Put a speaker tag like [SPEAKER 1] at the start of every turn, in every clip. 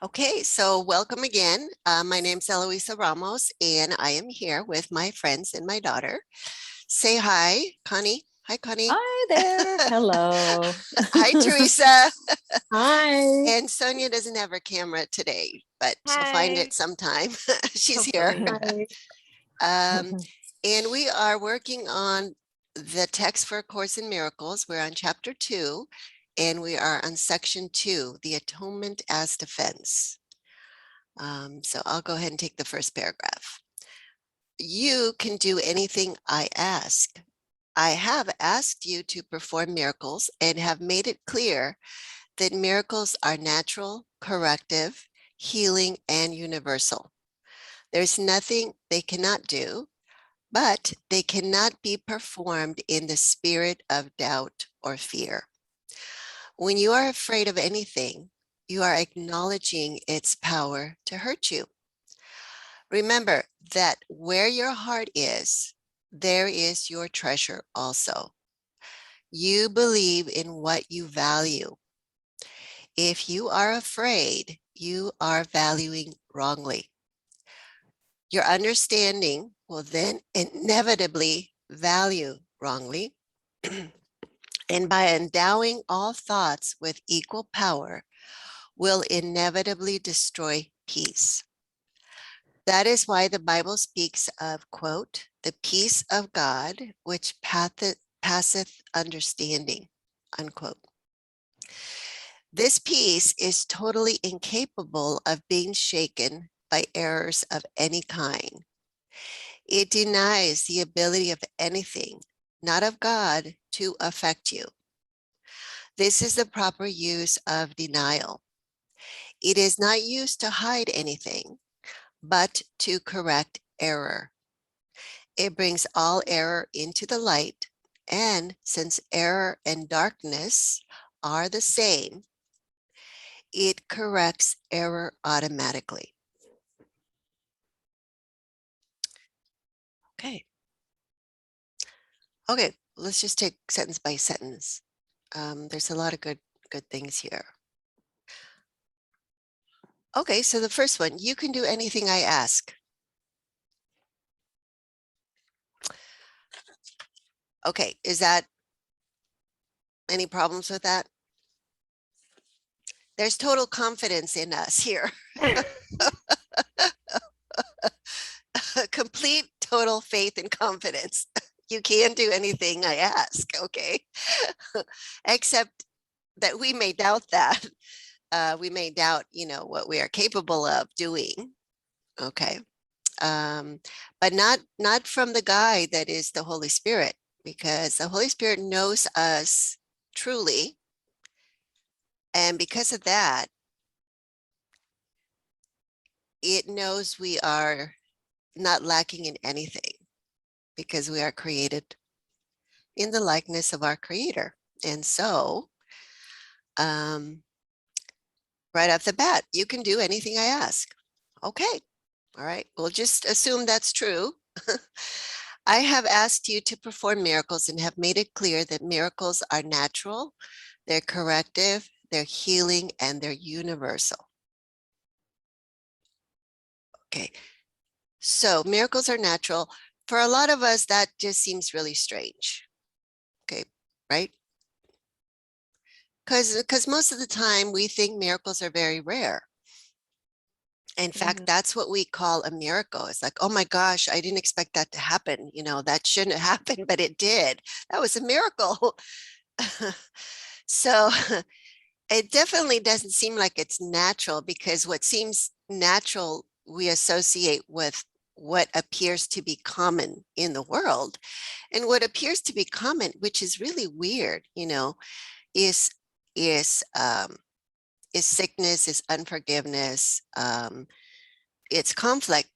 [SPEAKER 1] Okay, so welcome again. My name's Eloisa Ramos, and I am here with my friends and my daughter. Say hi, Connie. Hi, Connie.
[SPEAKER 2] Hi there. Hello.
[SPEAKER 1] Hi, Teresa.
[SPEAKER 2] Hi.
[SPEAKER 1] And Sonia doesn't have her camera today, but she'll find it
[SPEAKER 3] Hi.
[SPEAKER 1] sometime. She's here.
[SPEAKER 3] Hopefully.
[SPEAKER 2] Hi.
[SPEAKER 1] Um, and we are working on the text for A Course in Miracles. We're on chapter 2, and we are on section 2, the Atonement as Defense. So I'll go ahead and take the first paragraph. You can do anything I ask. I have asked you to perform miracles and have made it clear that miracles are natural, corrective, healing, and universal. There's nothing they cannot do, but they cannot be performed in the spirit of doubt or fear. When you are afraid of anything, you are acknowledging its power to hurt you. Remember that where your heart is, there is your treasure also. You believe in what you value. If you are afraid, you are valuing wrongly. Your understanding will then inevitably value wrongly. And by endowing all thoughts with equal power, will inevitably destroy peace. That is why the Bible speaks of, quote, the peace of God, which passeth understanding, unquote. This peace is totally incapable of being shaken by errors of any kind. It denies the ability of anything, not of God, to affect you. This is the proper use of denial. It is not used to hide anything, but to correct error. It brings all error into the light, and since error and darkness are the same, it corrects error automatically. Okay. Okay, let's just take sentence by sentence. There's a lot of good things here. Okay, so the first one, you can do anything I ask. Okay, is that any problems with that? There's total confidence in us here. Complete total faith and confidence. You can do anything I ask, okay? Except that we may doubt that. We may doubt, what we are capable of doing, okay? But not from the guide that is the Holy Spirit, because the Holy Spirit knows us truly. And because of that, it knows we are not lacking in anything, because we are created in the likeness of our Creator. And so, right off the bat, you can do anything I ask. Okay, all right, we'll just assume that's true. I have asked you to perform miracles and have made it clear that miracles are natural, they're corrective, they're healing, and they're universal. Okay, so miracles are natural. For a lot of us, that just seems really strange. Okay, right? Because most of the time we think miracles are very rare. In fact, that's what we call a miracle. It's like, oh my gosh, I didn't expect that to happen. That shouldn't have happened, but it did. That was a miracle. So it definitely doesn't seem like it's natural, because what seems natural we associate with what appears to be common in the world. And what appears to be common, which is really weird, is sickness, is unforgiveness, it's conflict.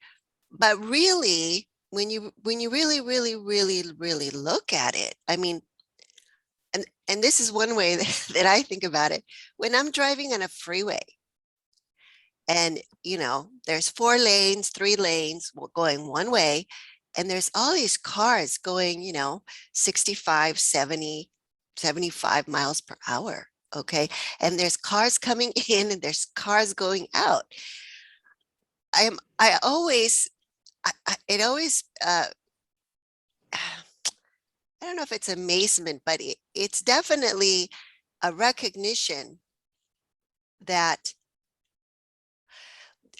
[SPEAKER 1] But really, when you really, really, really, really look at it, I mean, and this is one way that I think about it. When I'm driving on a freeway and, there's 4 lanes, 3 lanes going one way, and there's all these cars going, 65, 70, 75 miles per hour. Okay. And there's cars coming in and there's cars going out. I always, it always, I don't know if it's amazement, but it's definitely a recognition that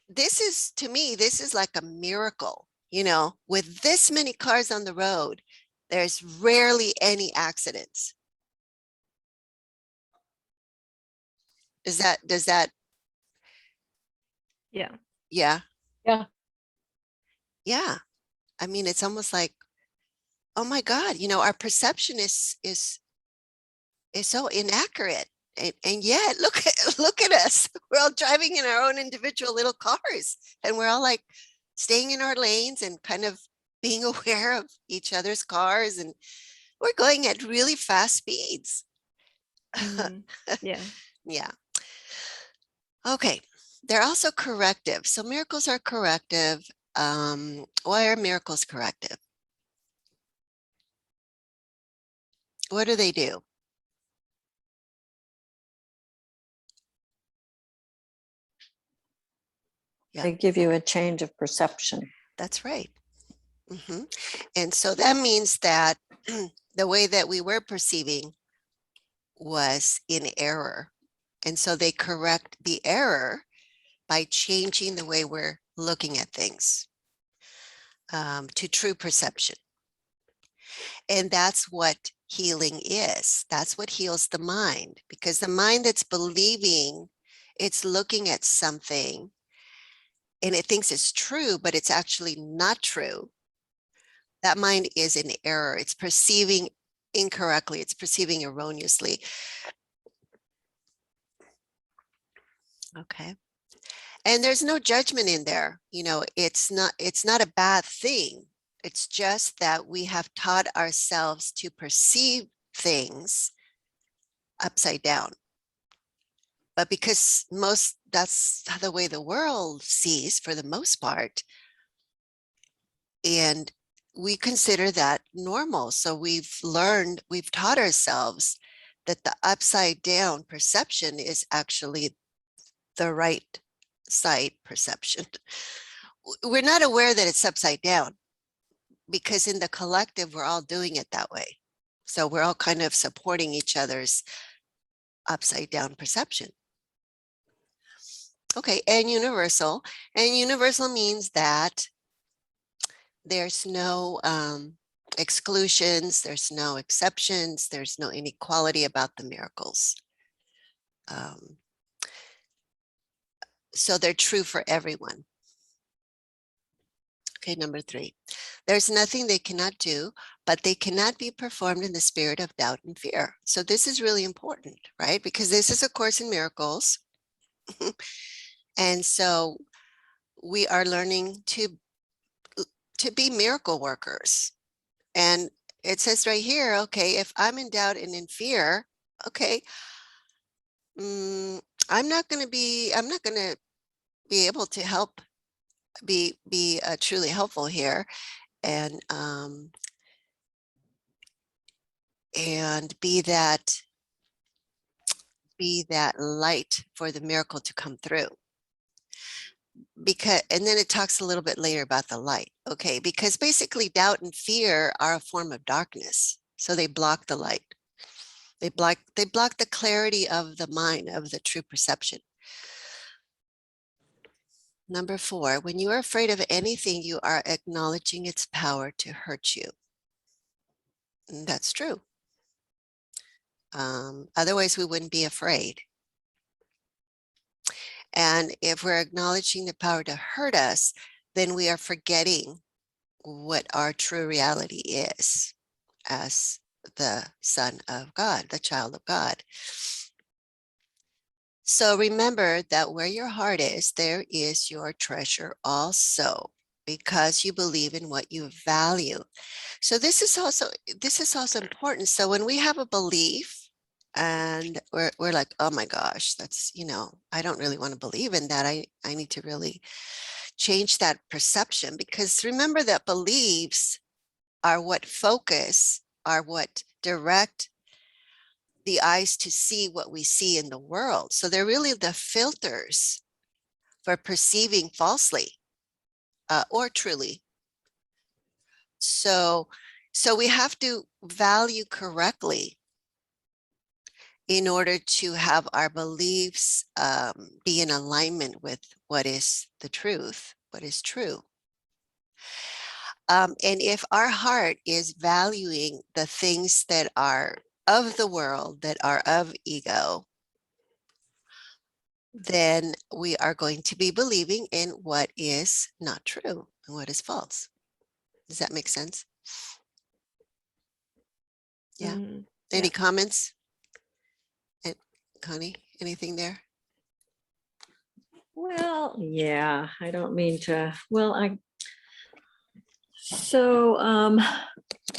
[SPEAKER 1] this is, to me, this is like a miracle, with this many cars on the road, there's rarely any accidents. Does that,
[SPEAKER 2] Yeah.
[SPEAKER 1] yeah,
[SPEAKER 2] Yeah.
[SPEAKER 1] yeah. I mean, it's almost like, oh my God, our perception is so inaccurate. And yet look at us. We're all driving in our own individual little cars, and we're all like staying in our lanes and kind of being aware of each other's cars, and we're going at really fast speeds.
[SPEAKER 2] Yeah.
[SPEAKER 1] Yeah. Okay. They're also corrective. So miracles are corrective. Why are miracles corrective? What do they do? Yeah,
[SPEAKER 3] They give you a change of perception.
[SPEAKER 1] that's right. And so that means that the way that we were perceiving was in error. And so they correct the error by changing the way we're looking at things to true perception. And that's what healing is. That's what heals the mind, because the mind that's believing, it's looking at something and it thinks it's true, but it's actually not true. That mind is in error. It's perceiving incorrectly. It's perceiving erroneously. Okay. And there's no judgment in there. It's not a bad thing. It's just that we have taught ourselves to perceive things upside down. But because that's the way the world sees for the most part. And we consider that normal. So we've taught ourselves that the upside down perception is actually the right side perception. We're not aware that it's upside down because in the collective, we're all doing it that way. So we're all kind of supporting each other's upside down perception. Okay, and universal. And universal means that there's no exclusions, there's no exceptions, there's no inequality about the miracles. So they're true for everyone. Okay, number 3. There's nothing they cannot do, but they cannot be performed in the spirit of doubt and fear. So this is really important, right? Because this is A Course in Miracles. And so we are learning to be miracle workers. And it says right here, okay, if I'm in doubt and in fear, okay, I'm not going to be able to help, be truly helpful here, and be that light for the miracle to come through. Because, and then it talks a little bit later about the light. Okay, because basically doubt and fear are a form of darkness. So they block the light. They block the clarity of the mind, of the true perception. Number 4, when you are afraid of anything, you are acknowledging its power to hurt you. And that's true. Otherwise, we wouldn't be afraid. And if we're acknowledging the power to hurt us, then we are forgetting what our true reality is as the Son of God, the child of God. So remember that where your heart is, there is your treasure also, because you believe in what you value. So this is also important. So when we have a belief and we're like, oh my gosh, that's, I don't really want to believe in that. I need to really change that perception, because remember that beliefs are what focus, are what direct the eyes to see what we see in the world. So they're really the filters for perceiving falsely or truly. So we have to value correctly in order to have our beliefs be in alignment with what is the truth, what is true. And if our heart is valuing the things that are of the world, that are of ego, then we are going to be believing in what is not true and what is false. Does that make sense? Yeah. Any comments? And Connie, anything there?
[SPEAKER 3] Well, yeah, I don't mean to,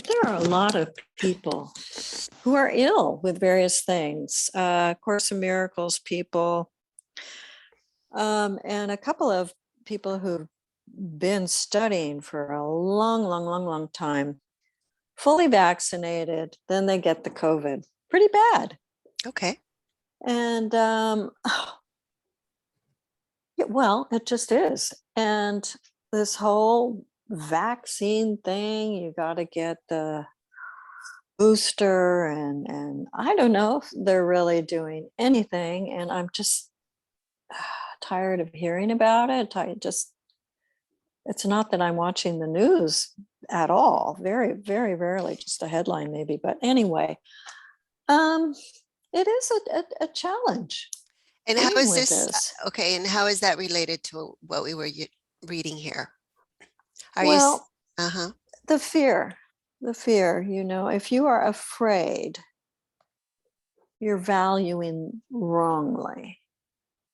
[SPEAKER 3] there are a lot of people who are ill with various things, Course in Miracles people, and a couple of people who've been studying for a long time, fully vaccinated, then they get the COVID. Pretty bad.
[SPEAKER 1] Okay.
[SPEAKER 3] And well, it just is. And this whole vaccine thing, you got to get the booster, and I don't know if they're really doing anything. And I'm just tired of hearing about it. It's not that I'm watching the news at all. Very, very rarely, just a headline maybe. But anyway, it is a challenge.
[SPEAKER 1] And how is
[SPEAKER 3] with
[SPEAKER 1] this? Okay. And how is that related to what we were reading here? Are
[SPEAKER 3] Well,
[SPEAKER 1] you? Uh-huh.
[SPEAKER 3] the fear, if you are afraid, you're valuing wrongly.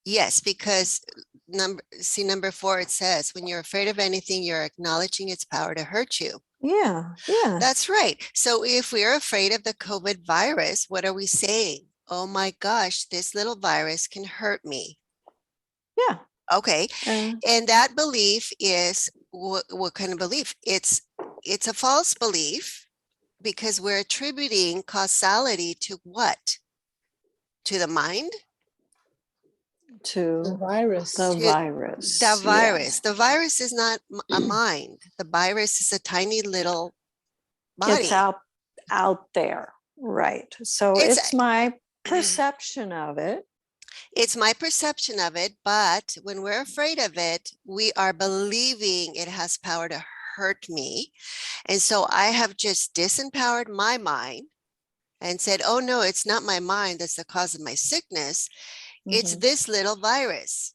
[SPEAKER 1] Yes, because number 4, it says, when you're afraid of anything, you're acknowledging its power to hurt you.
[SPEAKER 3] Yeah.
[SPEAKER 1] That's right. So if we're afraid of the COVID virus, what are we saying? Oh my gosh, this little virus can hurt me.
[SPEAKER 3] Yeah.
[SPEAKER 1] Okay. And that belief is what kind of belief? It's a false belief because we're attributing causality to what? To the mind?
[SPEAKER 3] To
[SPEAKER 4] The virus.
[SPEAKER 3] the virus.
[SPEAKER 1] The virus. The virus is not a mind. The virus is a tiny little body.
[SPEAKER 3] It's out there. Right. So it's my perception of it.
[SPEAKER 1] It's my perception of it, but when we're afraid of it, we are believing it has power to hurt me. And so I have just disempowered my mind and said, oh no, it's not my mind that's the cause of my sickness. It's this little virus.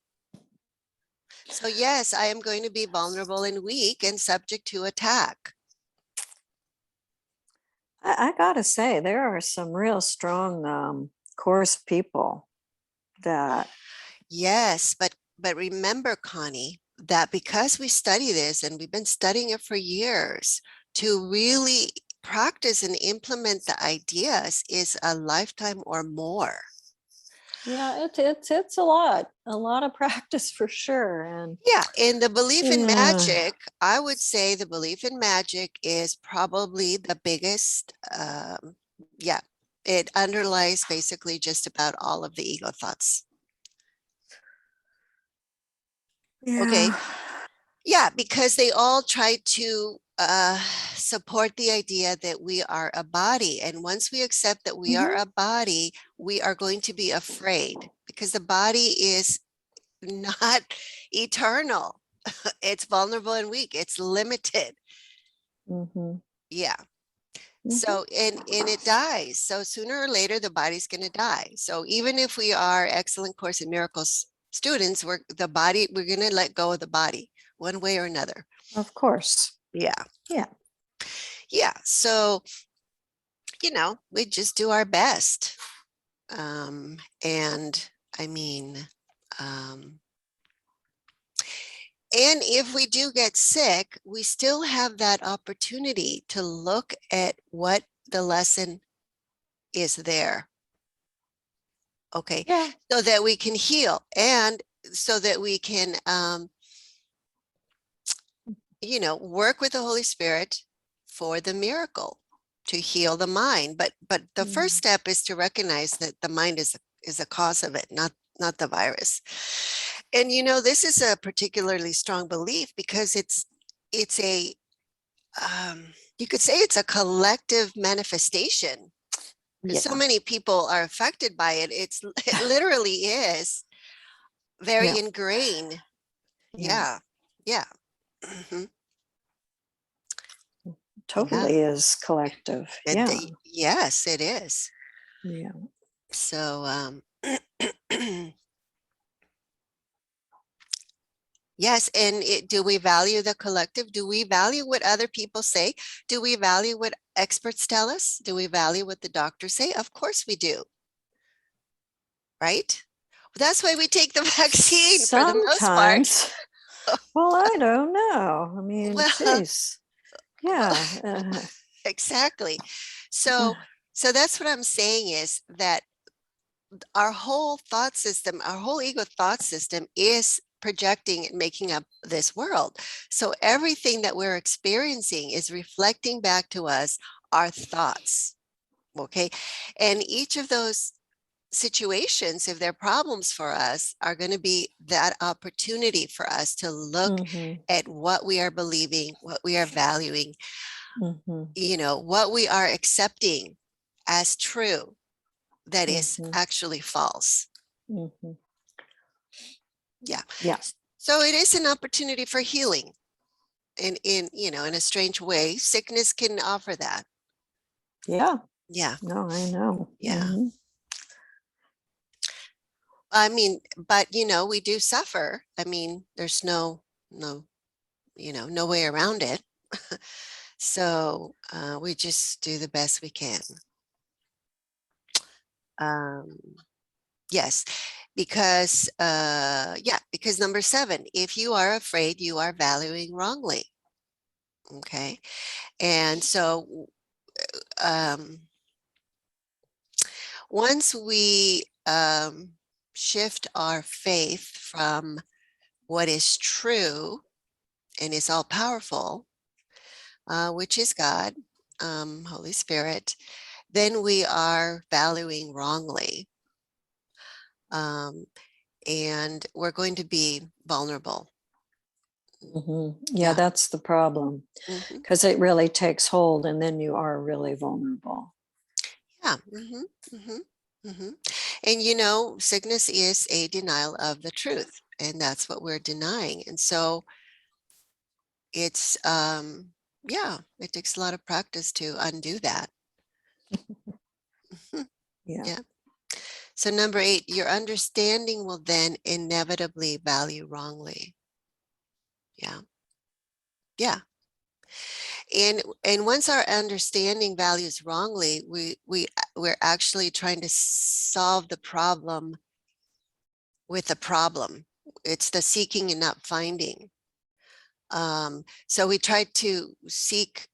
[SPEAKER 1] So yes, I am going to be vulnerable and weak and subject to attack.
[SPEAKER 3] I gotta say, there are some real strong Course people that.
[SPEAKER 1] Yes, but remember, Connie, that because we study this and we've been studying it for years, to really practice and implement the ideas is a lifetime or more.
[SPEAKER 3] Yeah, it's a lot of practice for sure. And
[SPEAKER 1] yeah, and the belief in magic, I would say the belief in magic is probably the biggest. Yeah, it underlies basically just about all of the ego thoughts.
[SPEAKER 3] Yeah.
[SPEAKER 1] Okay. Yeah, because they all try to support the idea that we are a body. And once we accept that we are a body, we are going to be afraid because the body is not eternal. It's vulnerable and weak. It's limited. Yeah. So, and it dies. So sooner or later, the body's going to die. So even if we are excellent Course in Miracles students, we're going to let go of the body one way or another.
[SPEAKER 3] Of course.
[SPEAKER 1] Yeah. So, we just do our best. And I mean, and if we do get sick, we still have that opportunity to look at what the lesson is there. Okay.
[SPEAKER 3] Yeah.
[SPEAKER 1] So that we can heal and so that we can, work with the Holy Spirit for the miracle. heal the mind. But the first
[SPEAKER 3] Mm.
[SPEAKER 1] step is to recognize that the mind is a cause of it, not the virus. And this is a particularly strong belief because it's a you could say it's a collective manifestation.
[SPEAKER 3] Yeah.
[SPEAKER 1] So many people are affected by it. It literally is very
[SPEAKER 3] Yeah.
[SPEAKER 1] ingrained.
[SPEAKER 3] Yeah.
[SPEAKER 1] Yeah. Mhm.
[SPEAKER 3] Totally is collective. Yeah.
[SPEAKER 1] Yes, it is.
[SPEAKER 3] Yeah.
[SPEAKER 1] So, yes. And do we value the collective? Do we value what other people say? Do we value what experts tell us? Do we value what the doctors say? Of course we do. Right? That's why we take the vaccine for the most part.
[SPEAKER 3] Sometimes. Well, I don't know. I mean,
[SPEAKER 1] Well,
[SPEAKER 3] geez.
[SPEAKER 1] well,
[SPEAKER 3] Yeah.
[SPEAKER 1] exactly. So that's what I'm saying is that our whole thought system, our whole ego thought system is projecting and making up this world. So everything that we're experiencing is reflecting back to us our thoughts. Okay. And each of those situations, if they're problems for us, are going to be that opportunity for us to look
[SPEAKER 3] Mhm.
[SPEAKER 1] at what we are believing, what we are valuing,
[SPEAKER 3] Mhm.
[SPEAKER 1] what we are accepting as true that is
[SPEAKER 3] Mhm.
[SPEAKER 1] actually false.
[SPEAKER 3] Mhm.
[SPEAKER 1] Yeah.
[SPEAKER 3] Yeah.
[SPEAKER 1] So it is an opportunity for healing. In a strange way, sickness can offer that.
[SPEAKER 3] Yeah.
[SPEAKER 1] Yeah.
[SPEAKER 3] No, I know.
[SPEAKER 1] Yeah.
[SPEAKER 3] Mhm.
[SPEAKER 1] I mean, but we do suffer. I mean, there's no way around it. So we just do the best we can. Yes, because because number 7, if you are afraid, you are valuing wrongly. Okay. And so once we shift our faith from what is true and is all powerful, which is God, Holy Spirit, then we are valuing wrongly. And we're going to be vulnerable.
[SPEAKER 3] Mhm. Yeah,
[SPEAKER 1] Yeah.
[SPEAKER 3] that's the problem
[SPEAKER 1] Mhm.
[SPEAKER 3] because it really takes hold and then you are really vulnerable.
[SPEAKER 1] Yeah. And sickness is a denial of the truth, and that's what we're denying. And so it's it takes a lot of practice to undo that. Mhm.
[SPEAKER 3] Yeah.
[SPEAKER 1] Yeah. So number 8, your understanding will then inevitably value wrongly. Yeah. Yeah. And once our understanding values wrongly, we're actually trying to solve the problem with the problem. It's the seeking and not finding. So we try to seek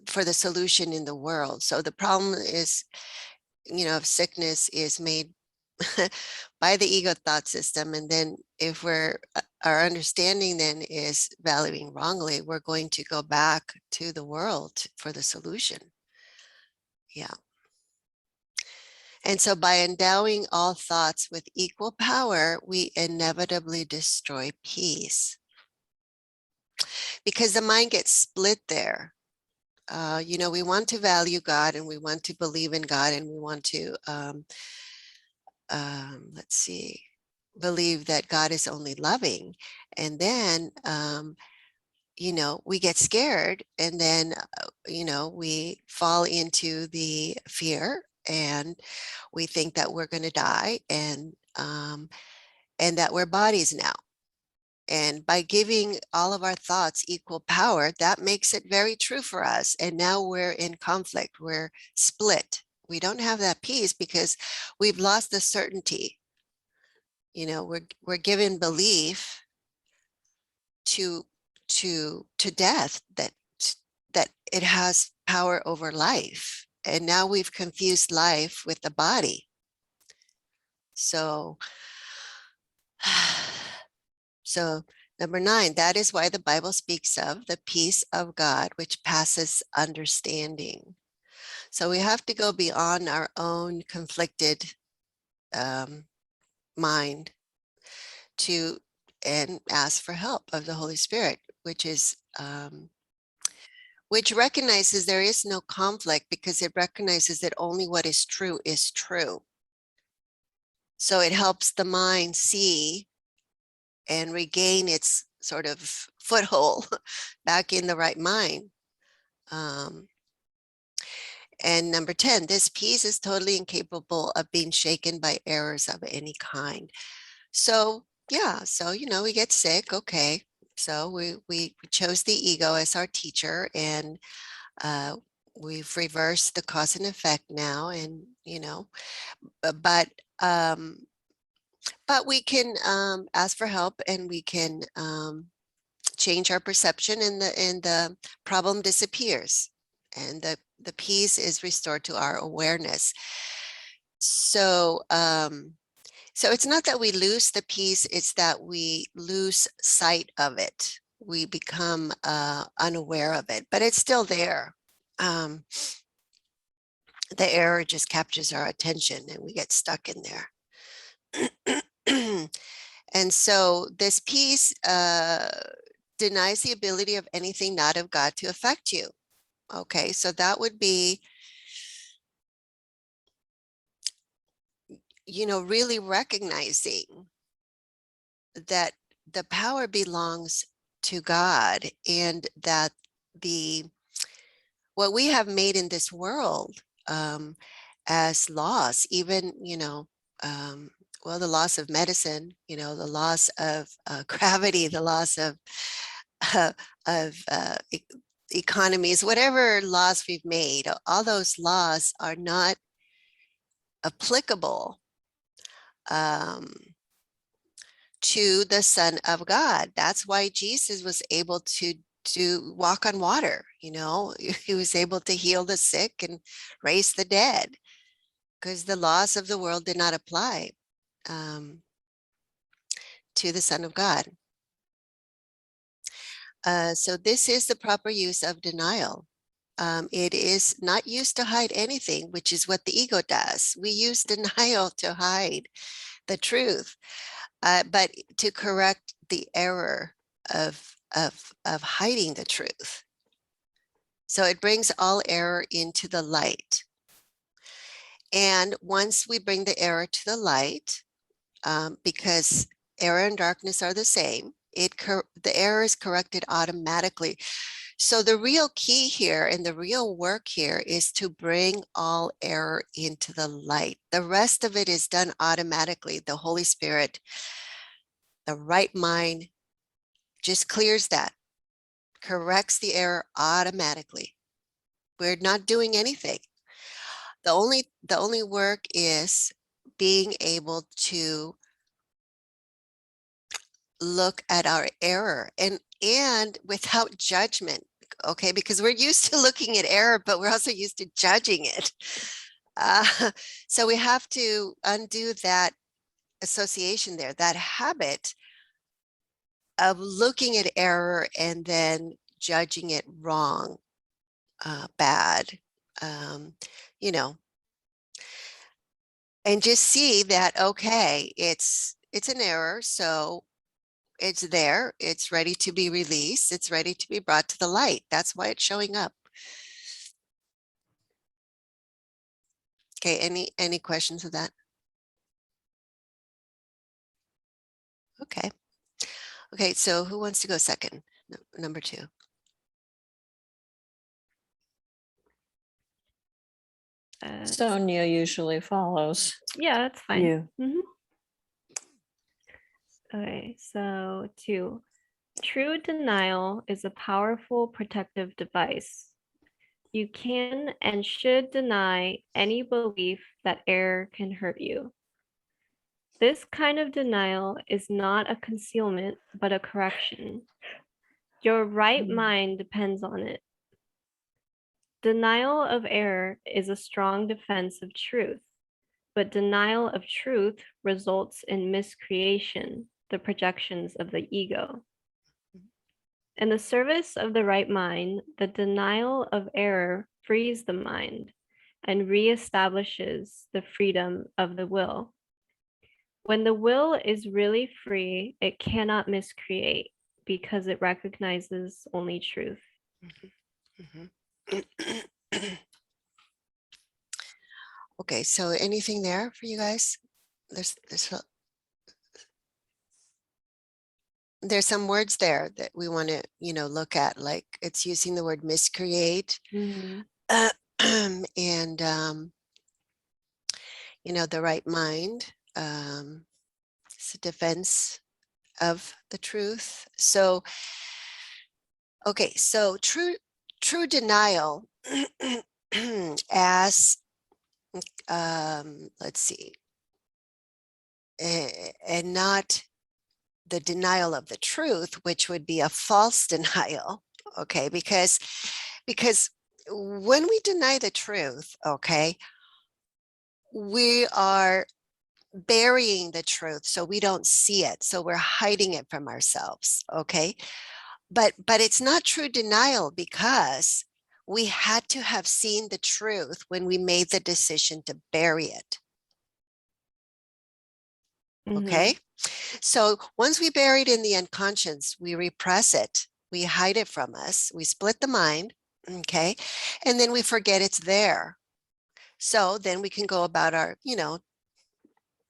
[SPEAKER 1] for the solution in the world. So the problem is, of sickness is made by the ego thought system. And then if our understanding then is valuing wrongly, we're going to go back to the world for the solution. Yeah. And so by endowing all thoughts with equal power, we inevitably destroy peace. Because the mind gets split there. We want to value God and we want to believe in God and we want to, believe that God is only loving. And then, we get scared and then, we fall into the fear and we think that we're going to die and that we're bodies now. And by giving all of our thoughts equal power, that makes it very true for us. And now we're in conflict, we're split. We don't have that peace because we've lost the certainty. We're given belief to death that it has power over life. And now we've confused life with the body. So number 9, that is why the Bible speaks of the peace of God, which passes understanding. So we have to go beyond our own conflicted mind and ask for help of the Holy Spirit, which is which recognizes there is no conflict, because it recognizes that only what is true is true. So it helps the mind see and regain its sort of foothold back in the right mind. And number 10, this peace is totally incapable of being shaken by errors of any kind. So yeah, so we get sick, okay. So we chose the ego as our teacher, and we've reversed the cause and effect now, and but we can ask for help, and we can change our perception, and the problem disappears, and the peace is restored to our awareness. So so it's not that we lose the peace, it's that we lose sight of it. We become unaware of it, but it's still there. The error just captures our attention, and we get stuck in there. And so this peace denies the ability of anything not of God to affect you. Okay, so that would be, really recognizing that the power belongs to God, and that what we have made in this world as laws, even, well, the loss of medicine, the loss of gravity, the loss of economies, whatever laws we've made, all those laws are not applicable to the Son of God. That's why Jesus was able to walk on water. He was able to heal the sick and raise the dead, because the laws of the world did not apply to the Son of God. So this is the proper use of denial. It is not used to hide anything, which is what the ego does. We use denial to hide the truth, but to correct the error of hiding the truth. So it brings all error into the light. And once we bring the error to the light, because error and darkness are the same, the error is corrected automatically. So the real key here, and the real work here, is to bring all error into the light. The rest of it is done automatically. The Holy Spirit, the right mind, just clears that, corrects the error automatically. We're not doing anything. The only work is being able to look at our error, and without judgment. Okay, because we're used to looking at error, but we're also used to judging it. So we have to undo that association there, that habit of looking at error and then judging it wrong, bad, and just see that, okay, it's an error, so it's there, it's ready to be released, it's ready to be brought to the light. That's why it's showing up. Okay, any questions of that? Okay, so who wants to go second? Number 2.
[SPEAKER 3] Sonia usually follows
[SPEAKER 2] Yeah, that's fine.
[SPEAKER 3] you.
[SPEAKER 2] Mhm. Okay, so 2. True denial is a powerful protective device. You can and should deny any belief that error can hurt you. This kind of denial is not a concealment, but a correction. Your right mind depends on it. Denial of error is a strong defense of truth, but denial of truth results in miscreation, the projections of the ego. In the service of the right mind, the denial of error frees the mind, and reestablishes the freedom of the will. When the will is really free, it cannot miscreate because it recognizes only truth.
[SPEAKER 1] Okay, so anything there for you guys? There's some words there that we want to, look at, like it's using the word miscreate. And the right mind, it's a defense of the truth. So okay, so true denial as let's see, and not the denial of the truth, which would be a false denial. Okay, because when we deny the truth, okay, we are burying the truth so we don't see it, so we're hiding it from ourselves. Okay, but it's not true denial because we had to have seen the truth when we made the decision to bury it. Okay, so once we bury it in the unconscious, we repress it, we hide it from us, we split the mind. Okay, and then we forget it's there. So then we can go about our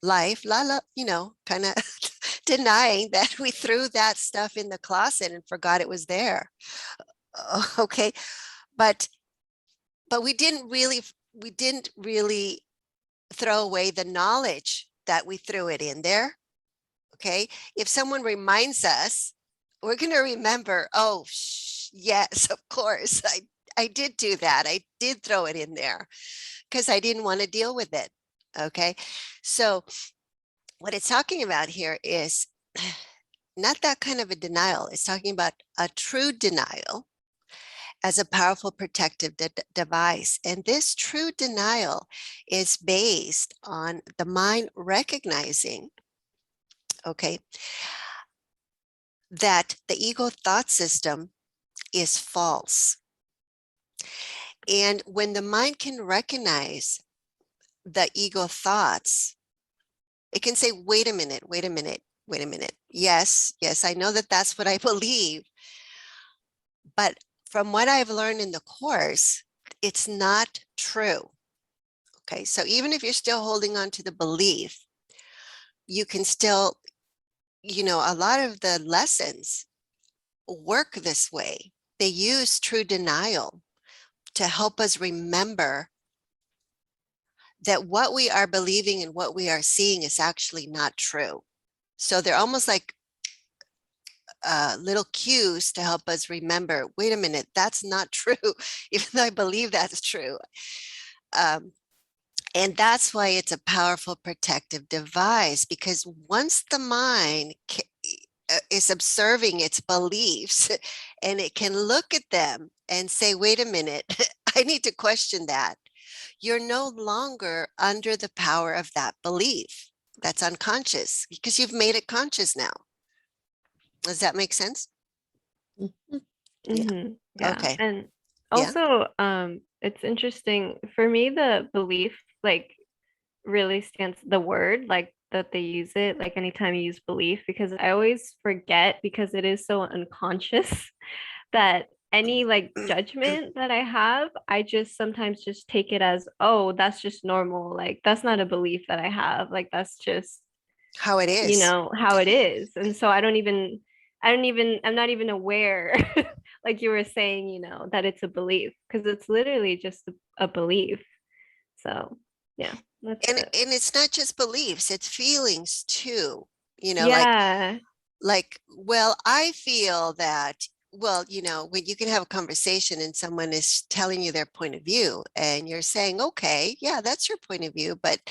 [SPEAKER 1] life, kind of denying that we threw that stuff in the closet and forgot it was there. Okay, but we didn't really throw away the knowledge that we threw it in there. Okay, if someone reminds us, we're going to remember, oh yes, of course, I did do that, I did throw it in there because I didn't want to deal with it. Okay, so what it's talking about here is not that kind of a denial. It's talking about a true denial as a powerful protective device. And this true denial is based on the mind recognizing, okay, that the ego thought system is false. And when the mind can recognize the ego thoughts, it can say, wait a minute. Yes, I know that that's what I believe. But from what I've learned in the course, it's not true. Okay, so even if you're still holding on to the belief, you can still, a lot of the lessons work this way. They use true denial to help us remember that what we are believing and what we are seeing is actually not true. So they're almost like little cues to help us remember, wait a minute, that's not true, even though I believe that's true. And that's why it's a powerful protective device, because once the mind is observing its beliefs and it can look at them and say, wait a minute, I need to question that. You're no longer under the power of that belief that's unconscious because you've made it conscious now. Does that make sense?
[SPEAKER 2] Yeah.
[SPEAKER 1] Okay.
[SPEAKER 2] And
[SPEAKER 1] Yeah.
[SPEAKER 2] also, it's interesting for me, the belief like really stands the word like that they use it like anytime you use belief, because I always forget because it is so unconscious that any like judgment that I have, I just sometimes just take it as, oh, that's just normal. Like that's not a belief that I have. Like that's just
[SPEAKER 1] How it is.
[SPEAKER 2] how it is. And so I'm not even aware, like you were saying, that it's a belief, because it's literally just a belief. So yeah, that's
[SPEAKER 1] And
[SPEAKER 2] it.
[SPEAKER 1] it's not just beliefs, it's feelings too.
[SPEAKER 2] Yeah.
[SPEAKER 1] Well, I feel that, well, when you can have a conversation and someone is telling you their point of view and you're saying, okay, yeah, that's your point of view, but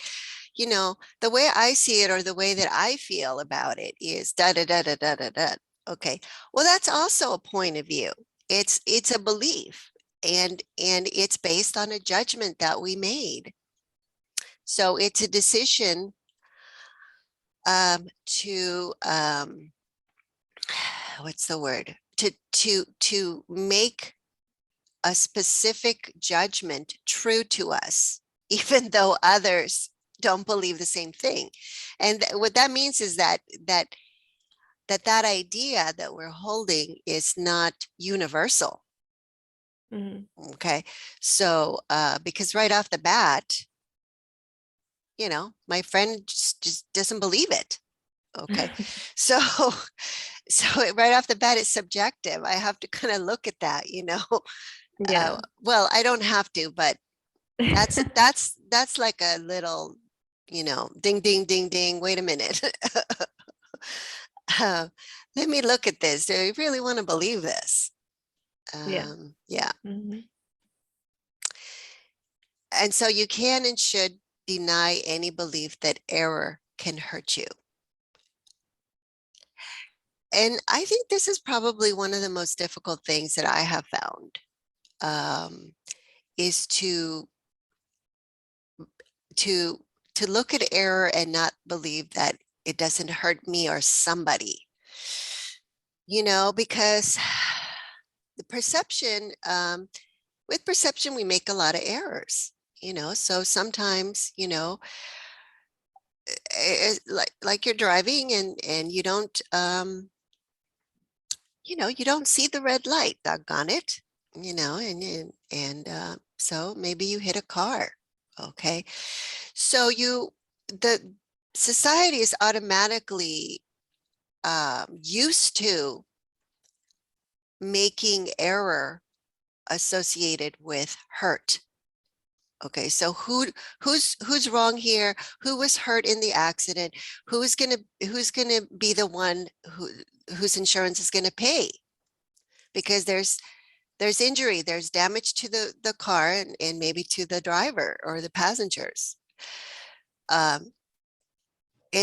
[SPEAKER 1] the way I see it or the way that I feel about it is da da da da da da da. Okay, well, that's also a point of view. It's a belief, and it's based on a judgment that we made. So it's a decision to what's the word, to make a specific judgment true to us, even though others don't believe the same thing. And what that means is that idea that we're holding is not universal.
[SPEAKER 2] Mhm.
[SPEAKER 1] Okay. So, because right off the bat, my friend just doesn't believe it. Okay. So, right off the bat, it's subjective. I have to kind of look at that,
[SPEAKER 2] Yeah.
[SPEAKER 1] well, I don't have to, but that's like a little, ding, ding, ding, ding. Wait a minute. Let me look at this. Do I really want to believe this?
[SPEAKER 2] Yeah.
[SPEAKER 1] Yeah.
[SPEAKER 2] Mhm.
[SPEAKER 1] And so you can and should deny any belief that error can hurt you. And I think this is probably one of the most difficult things that I have found, is to look at error and not believe that it doesn't hurt me or somebody, because the perception, with perception, we make a lot of errors, so sometimes, like you're driving and you don't, you don't see the red light, doggone it, and so maybe you hit a car. Okay. So the society is automatically used to making error associated with hurt. Okay, so who's wrong here? Who was hurt in the accident? Who's gonna be the one whose insurance is gonna pay? Because there's injury, there's damage to the car and maybe to the driver or the passengers. And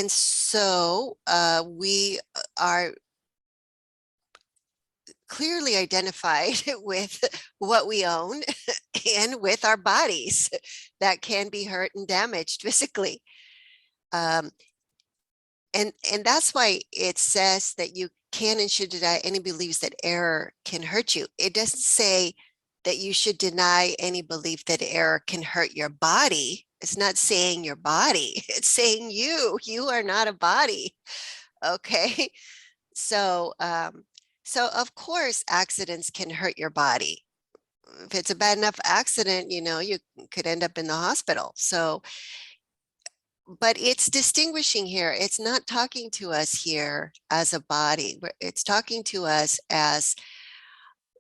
[SPEAKER 1] so we are clearly identified with what we own and with our bodies that can be hurt and damaged physically. And that's why it says that you can and should deny any beliefs that error can hurt you. It doesn't say that you should deny any belief that error can hurt your body. It's not saying your body. It's saying you are not a body. Okay. So, so of course, accidents can hurt your body. If it's a bad enough accident, you could end up in the hospital. So, but it's distinguishing here. It's not talking to us here as a body. It's talking to us as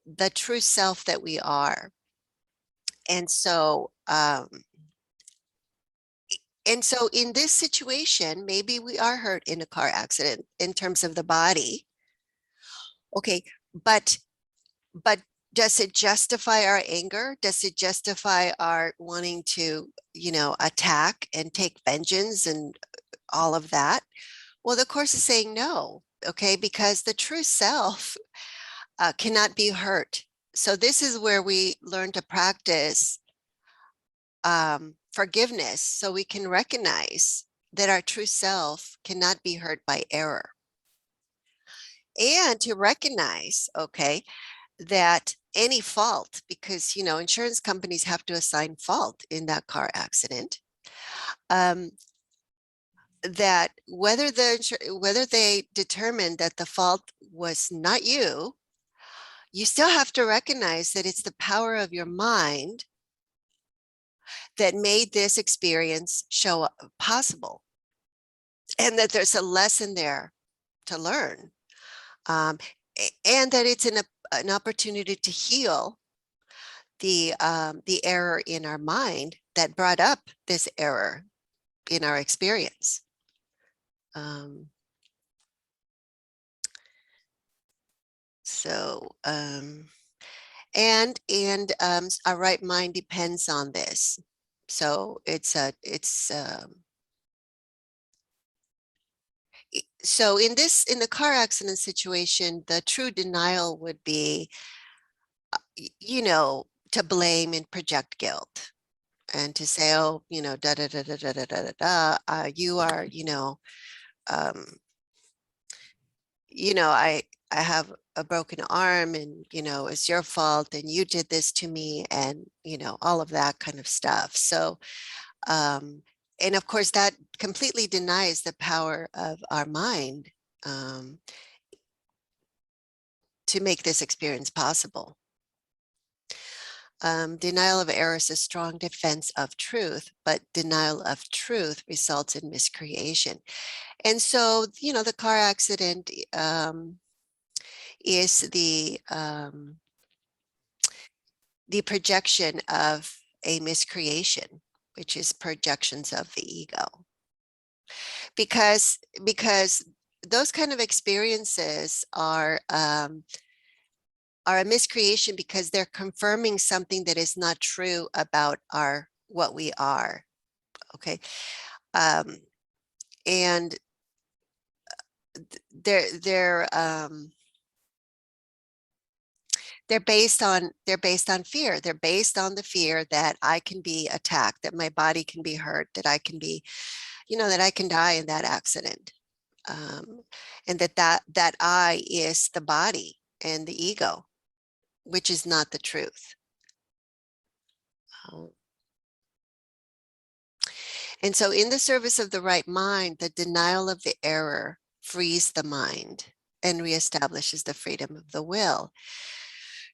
[SPEAKER 1] the true self that we are. And so, in this situation, maybe we are hurt in a car accident in terms of the body. Okay, but does it justify our anger? Does it justify our wanting to, attack and take vengeance and all of that? Well, the Course is saying no, okay, because the true self cannot be hurt. So this is where we learn to practice forgiveness, so we can recognize that our true self cannot be hurt by error. And to recognize, okay, that any fault, because insurance companies have to assign fault in that car accident, that whether they determine that the fault was not you, you still have to recognize that it's the power of your mind that made this experience show up possible, and that there's a lesson there to learn, and that it's an opportunity to heal the error in our mind that brought up this error in our experience. And our right mind depends on this. So so in the car accident situation, the true denial would be, to blame and project guilt, and to say, oh, da da da da da da da da, you are, I have a broken arm and, it's your fault and you did this to me and, all of that kind of stuff. So, and of course that completely denies the power of our mind to make this experience possible. Denial of error is a strong defense of truth, but denial of truth results in miscreation. And so, the car accident is the projection of a miscreation, which is projections of the ego. Because those kind of experiences are a miscreation because they're confirming something that is not true about what we are. Okay. And they're based on fear. They're based on the fear that I can be attacked, that my body can be hurt, that I can be, that I can die in that accident. And that I is the body and the ego, which is not the truth. And so in the service of the right mind, the denial of the error frees the mind and reestablishes the freedom of the will.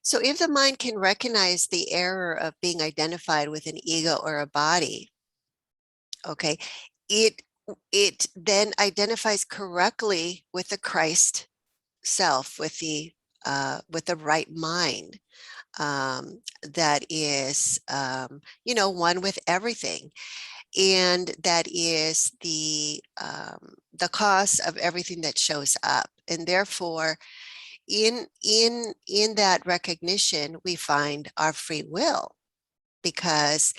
[SPEAKER 1] So if the mind can recognize the error of being identified with an ego or a body, okay, it then identifies correctly with the Christ self, with the right mind that is, one with everything, and that is the cause of everything that shows up. And therefore, in that recognition, we find our free will, because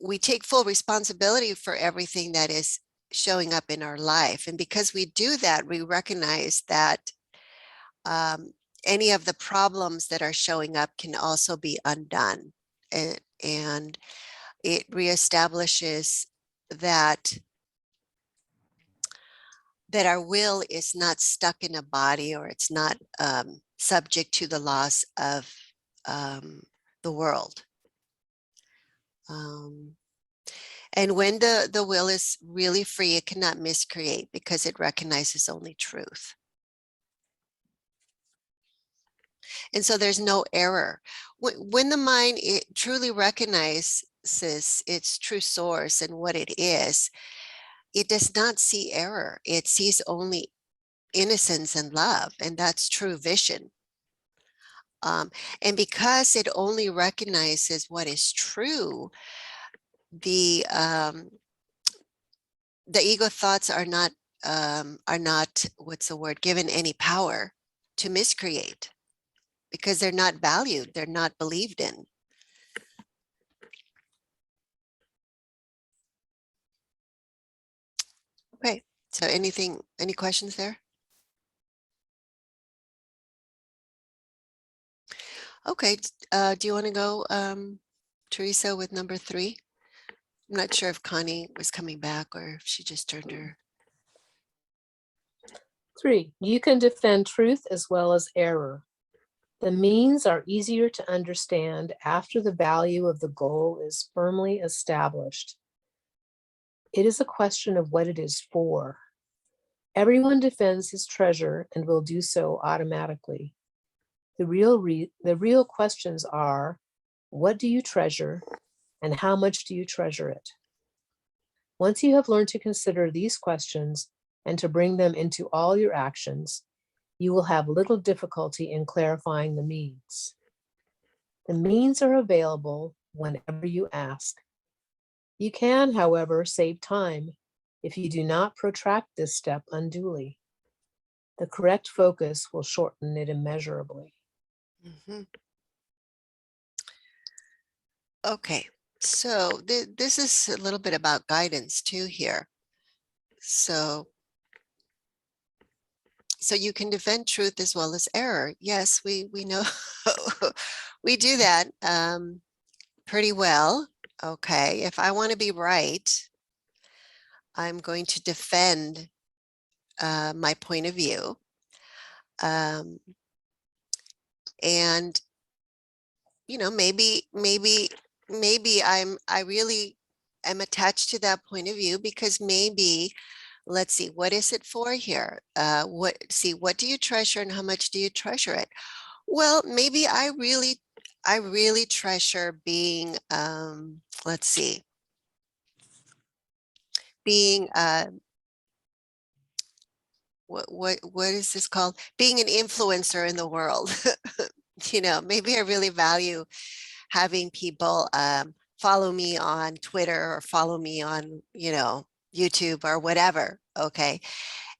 [SPEAKER 1] we take full responsibility for everything that is showing up in our life. And because we do that, we recognize that any of the problems that are showing up can also be undone. And it reestablishes that our will is not stuck in a body, or it's not subject to the laws of the world. And when the will is really free, it cannot miscreate, because it recognizes only truth. And so there's no error. When the mind truly recognizes its true source and what it is, it does not see error. It sees only innocence and love, and that's true vision. And because it only recognizes what is true, the ego thoughts are not what's the word, given any power to miscreate, because they're not valued, they're not believed in. Okay, so any questions there? Okay, do you want to go, Teresa, with number 3? I'm not sure if Connie was coming back or if she just turned her.
[SPEAKER 4] 3, you can defend truth as well as error. The means are easier to understand after the value of the goal is firmly established. It is a question of what it is for. Everyone defends his treasure and will do so automatically. The real questions are, what do you treasure and how much do you treasure it? Once you have learned to consider these questions and to bring them into all your actions, you will have little difficulty in clarifying the means. The means are available whenever you ask. You can, however, save time if you do not protract this step unduly. The correct focus will shorten it immeasurably.
[SPEAKER 1] Mm-hmm. Okay, so this is a little bit about guidance too here. So you can defend truth as well as error. Yes, we know we do that pretty well. Okay, if I want to be right, I'm going to defend my point of view. And, you know, maybe I really am attached to that point of view because maybe, let's see, what is it for here? What do you treasure and how much do you treasure it? Well, maybe I really treasure being, let's see, being, what is this called? Being an influencer in the world. You know, maybe I really value having people follow me on Twitter or follow me on, you know, YouTube or whatever. Okay.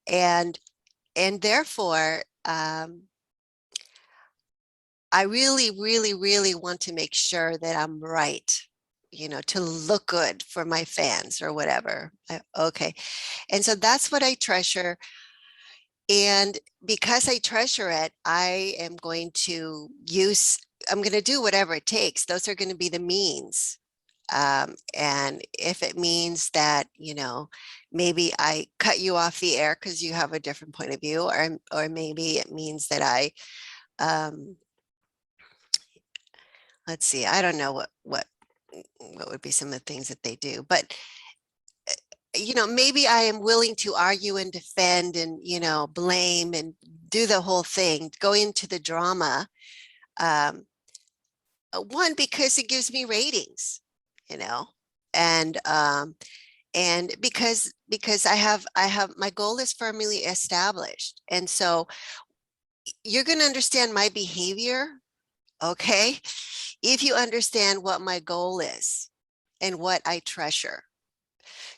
[SPEAKER 1] And therefore, I really, really, really want to make sure that I'm right, you know, to look good for my fans or whatever. Okay. And so that's what I treasure. And because I treasure it, I'm going to do whatever it takes. Those are going to be the means. And if it means that, you know, maybe I cut you off the air because you have a different point of view, or maybe it means that let's see, I don't know what would be some of the things that they do, but you know, maybe I am willing to argue and defend and, you know, blame and do the whole thing, go into the drama. One, because it gives me ratings, you know, and because I have my goal is firmly established. And so you're going to understand my behavior, okay, if you understand what my goal is and what I treasure.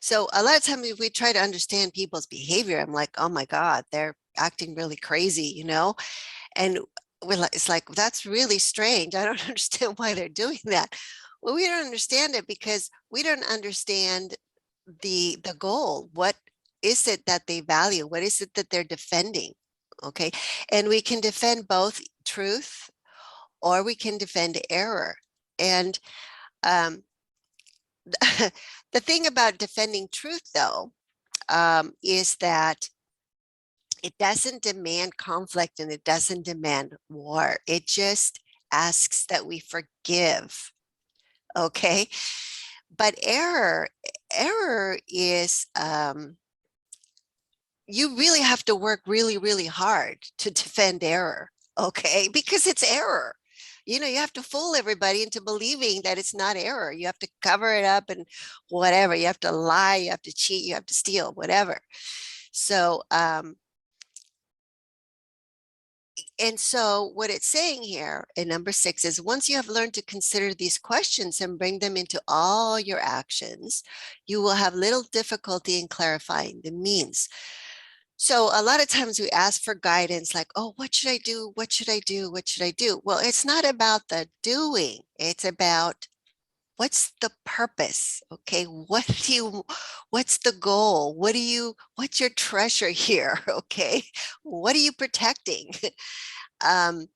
[SPEAKER 1] So a lot of times if we try to understand people's behavior, I'm like, oh my God, they're acting really crazy, you know? And it's like, that's really strange. I don't understand why they're doing that. Well, we don't understand it because we don't understand the goal. What is it that they value? What is it that they're defending? Okay. And we can defend both truth or we can defend error. And the thing about defending truth, though, is that it doesn't demand conflict and it doesn't demand war. It just asks that we forgive. Okay. But error is, you really have to work really, really hard to defend error. Okay. Because it's error. You know, you have to fool everybody into believing that it's not error. You have to cover it up and whatever. You have to lie, you have to cheat, you have to steal, whatever. So, and so what it's saying here in number 6 is once you have learned to consider these questions and bring them into all your actions, you will have little difficulty in clarifying the means. So a lot of times we ask for guidance like, oh, what should I do? What should I do? What should I do? Well, it's not about the doing. It's about what's the purpose? Okay. What's the goal? What's your treasure here? Okay. What are you protecting? And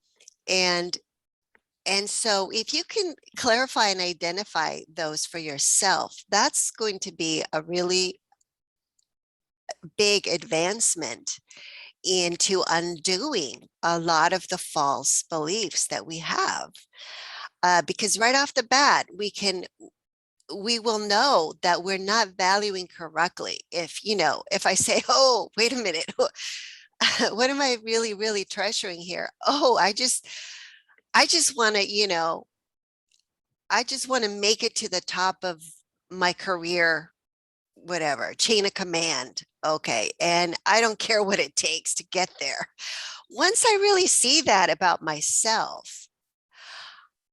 [SPEAKER 1] so if you can clarify and identify those for yourself, that's going to be a really big advancement into undoing a lot of the false beliefs that we have. Because right off the bat, we will know that we're not valuing correctly. If, you know, if I say, oh, wait a minute, what am I really, really treasuring here? Oh, I just want to, you know, I just want to make it to the top of my career, whatever, chain of command. Okay. And I don't care what it takes to get there. Once I really see that about myself,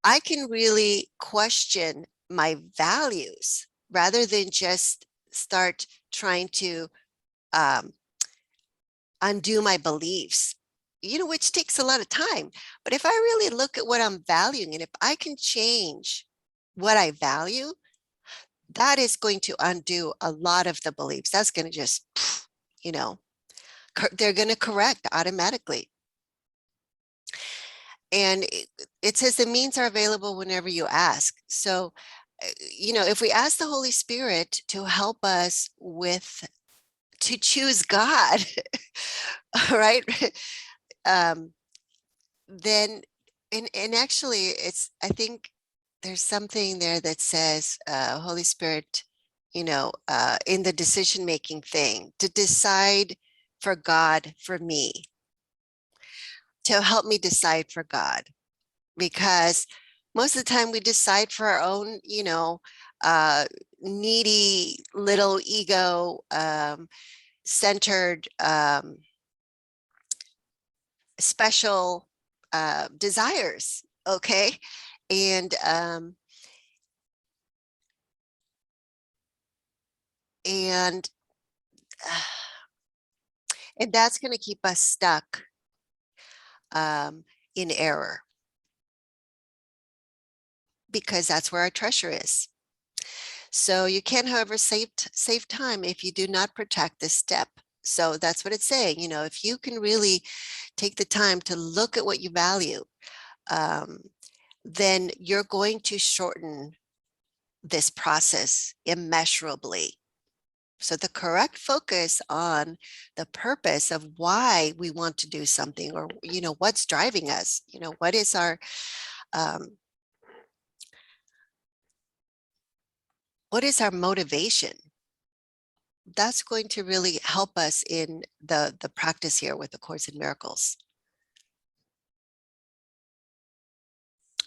[SPEAKER 1] I can really question my values rather than just start trying to undo my beliefs, you know, which takes a lot of time. But if I really look at what I'm valuing and if I can change what I value, that is going to undo a lot of the beliefs. That's going to just, you know, they're going to correct automatically. And it says the means are available whenever you ask. So, you know, if we ask the Holy Spirit to help us to choose God, right? Then And actually I think there's something there that says, Holy Spirit, in the decision-making thing, to decide for God, for me, to help me decide for God, because most of the time we decide for our own, needy little ego, centered, special desires. Okay. And and and that's going to keep us stuck in error, because that's where our treasure is. So you can, however, save time if you do not protect this step. So that's what it's saying. If you can really take the time to look at what you value, then you're going to shorten this process immeasurably. So the correct focus on the purpose of why we want to do something, or, what's driving us, what is our, motivation? That's going to really help us in the practice here with the Course in Miracles.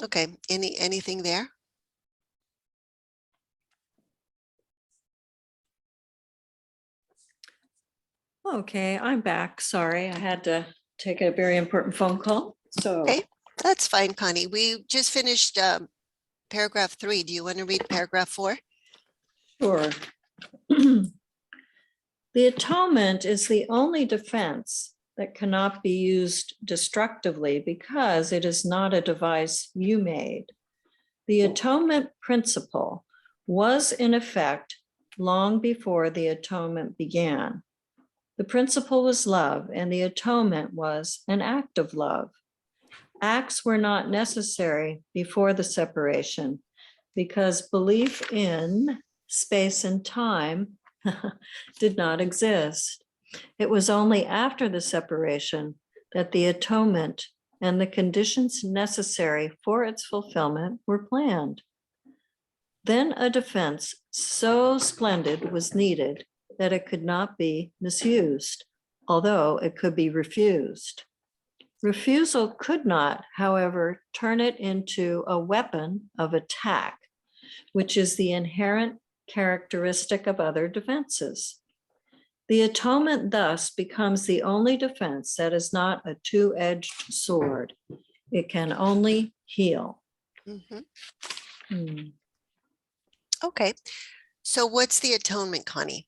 [SPEAKER 1] Okay, anything there?
[SPEAKER 3] Okay, I'm back. Sorry, I had to take a very important phone call. So,
[SPEAKER 1] Okay, that's fine, Connie. We just finished paragraph 3. Do you want to read paragraph 4?
[SPEAKER 3] sure. The atonement is the only defense that cannot be used destructively because it is not a device you made. The atonement principle was in effect long before the atonement began. The principle was love, and the atonement was an act of love. Acts were not necessary before the separation because belief in space and time did not exist. It was only after the separation that the atonement and the conditions necessary for its fulfillment were planned. Then a defense so splendid was needed that it could not be misused, although it could be refused. Refusal could not, however, turn it into a weapon of attack, which is the inherent characteristic of other defenses. The atonement thus becomes the only defense that is not a two-edged sword. It can only heal.
[SPEAKER 1] Mhm. Okay, so what's the atonement, Connie?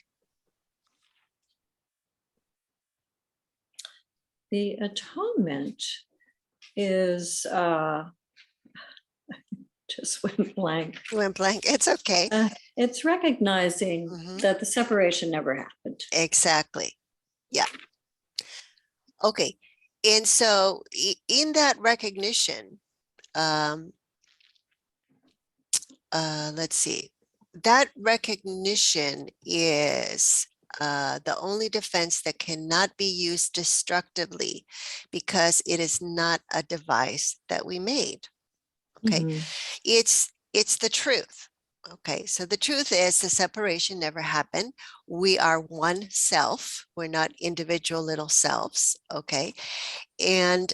[SPEAKER 3] The atonement is, just went blank.
[SPEAKER 1] You went blank. It's okay.
[SPEAKER 3] It's recognizing that the separation never happened.
[SPEAKER 1] Exactly. Yeah. Okay. And so in that recognition, let's see, that recognition is the only defense that cannot be used destructively because it is not a device that we made. Okay. It's the truth. Okay, so the truth is the separation never happened. We are one self. We're not individual little selves. Okay, and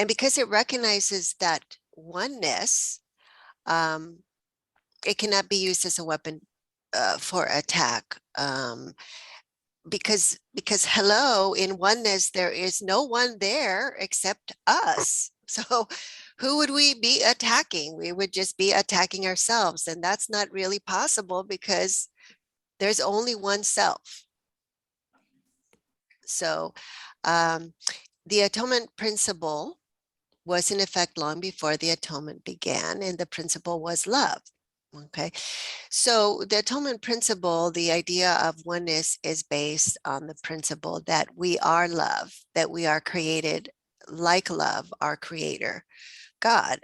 [SPEAKER 1] because it recognizes that oneness, it cannot be used as a weapon for attack. Because hello, in oneness there is no one there except us. So who would we be attacking? We would just be attacking ourselves, and that's not really possible because there's only one self. So the atonement principle was in effect long before the atonement began, and the principle was love. Okay, so the atonement principle, the idea of oneness, is based on the principle that we are love, that we are created like love, our creator, God.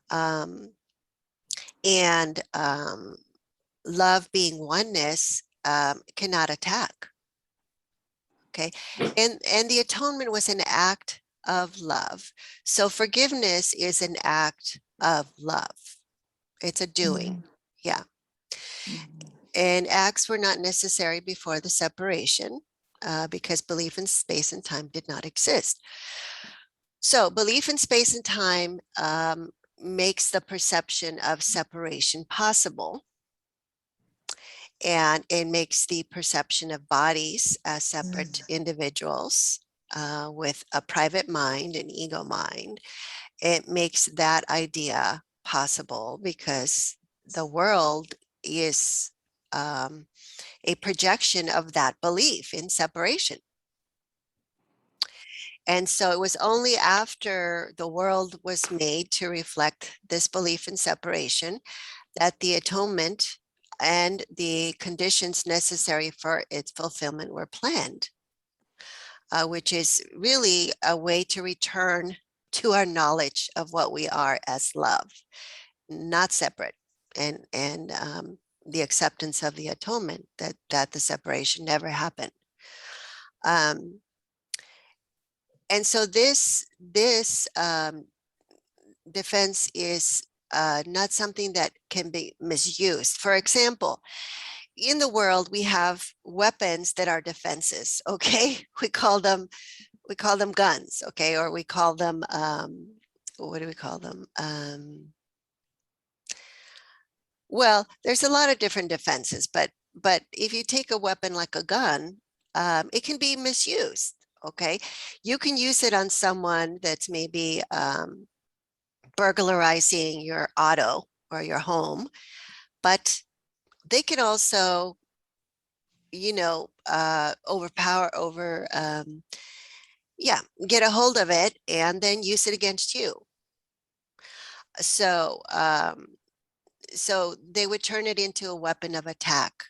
[SPEAKER 1] And love being oneness cannot attack. Okay, and the atonement was an act of love. So forgiveness is an act of love. It's a doing. Yeah. And acts were not necessary before the separation because belief in space and time did not exist. So belief in space and time makes the perception of separation possible. And it makes the perception of bodies as separate individuals with a private mind, an ego mind. It makes that idea possible because the world is a projection of that belief in separation. And so it was only after the world was made to reflect this belief in separation that the atonement and the conditions necessary for its fulfillment were planned, which is really a way to return to our knowledge of what we are as love, not separate, and the acceptance of the atonement that the separation never happened. And so this defense is not something that can be misused. For example, in the world, we have weapons that are defenses, okay? We call them guns, okay? Or we call them, what do we call them? Well, there's a lot of different defenses, but if you take a weapon like a gun, it can be misused, okay? You can use it on someone that's maybe burglarizing your auto or your home, but they could also, you know, get a hold of it and then use it against you. So, so they would turn it into a weapon of attack,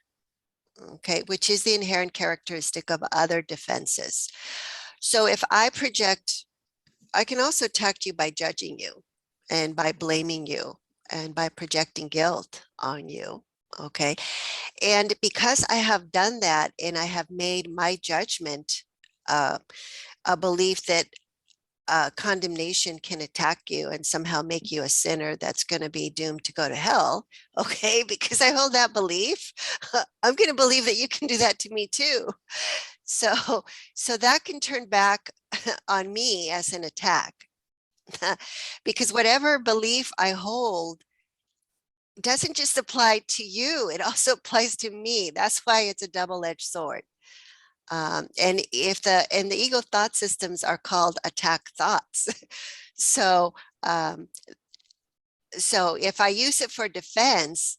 [SPEAKER 1] okay, which is the inherent characteristic of other defenses. So if I project, I can also attack you by judging you and by blaming you and by projecting guilt on you, okay? And because I have done that and I have made my judgment a belief that condemnation can attack you and somehow make you a sinner that's going to be doomed to go to hell, okay? Because I hold that belief, I'm going to believe that you can do that to me too. So that can turn back on me as an attack. Because whatever belief I hold doesn't just apply to you, it also applies to me. That's why it's a double-edged sword. And the ego thought systems are called attack thoughts. So if I use it for defense,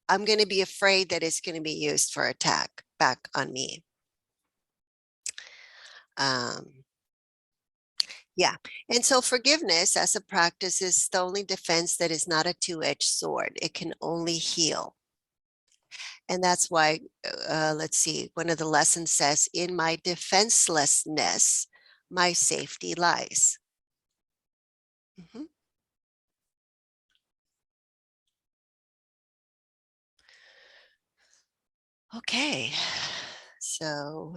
[SPEAKER 1] I'm going to be afraid that it's going to be used for attack back on me. Yeah, and so forgiveness as a practice is the only defense that is not a two-edged sword. It can only heal. And that's why, let's see, one of the lessons says, in my defenselessness, my safety lies. Mm-hmm. Okay, so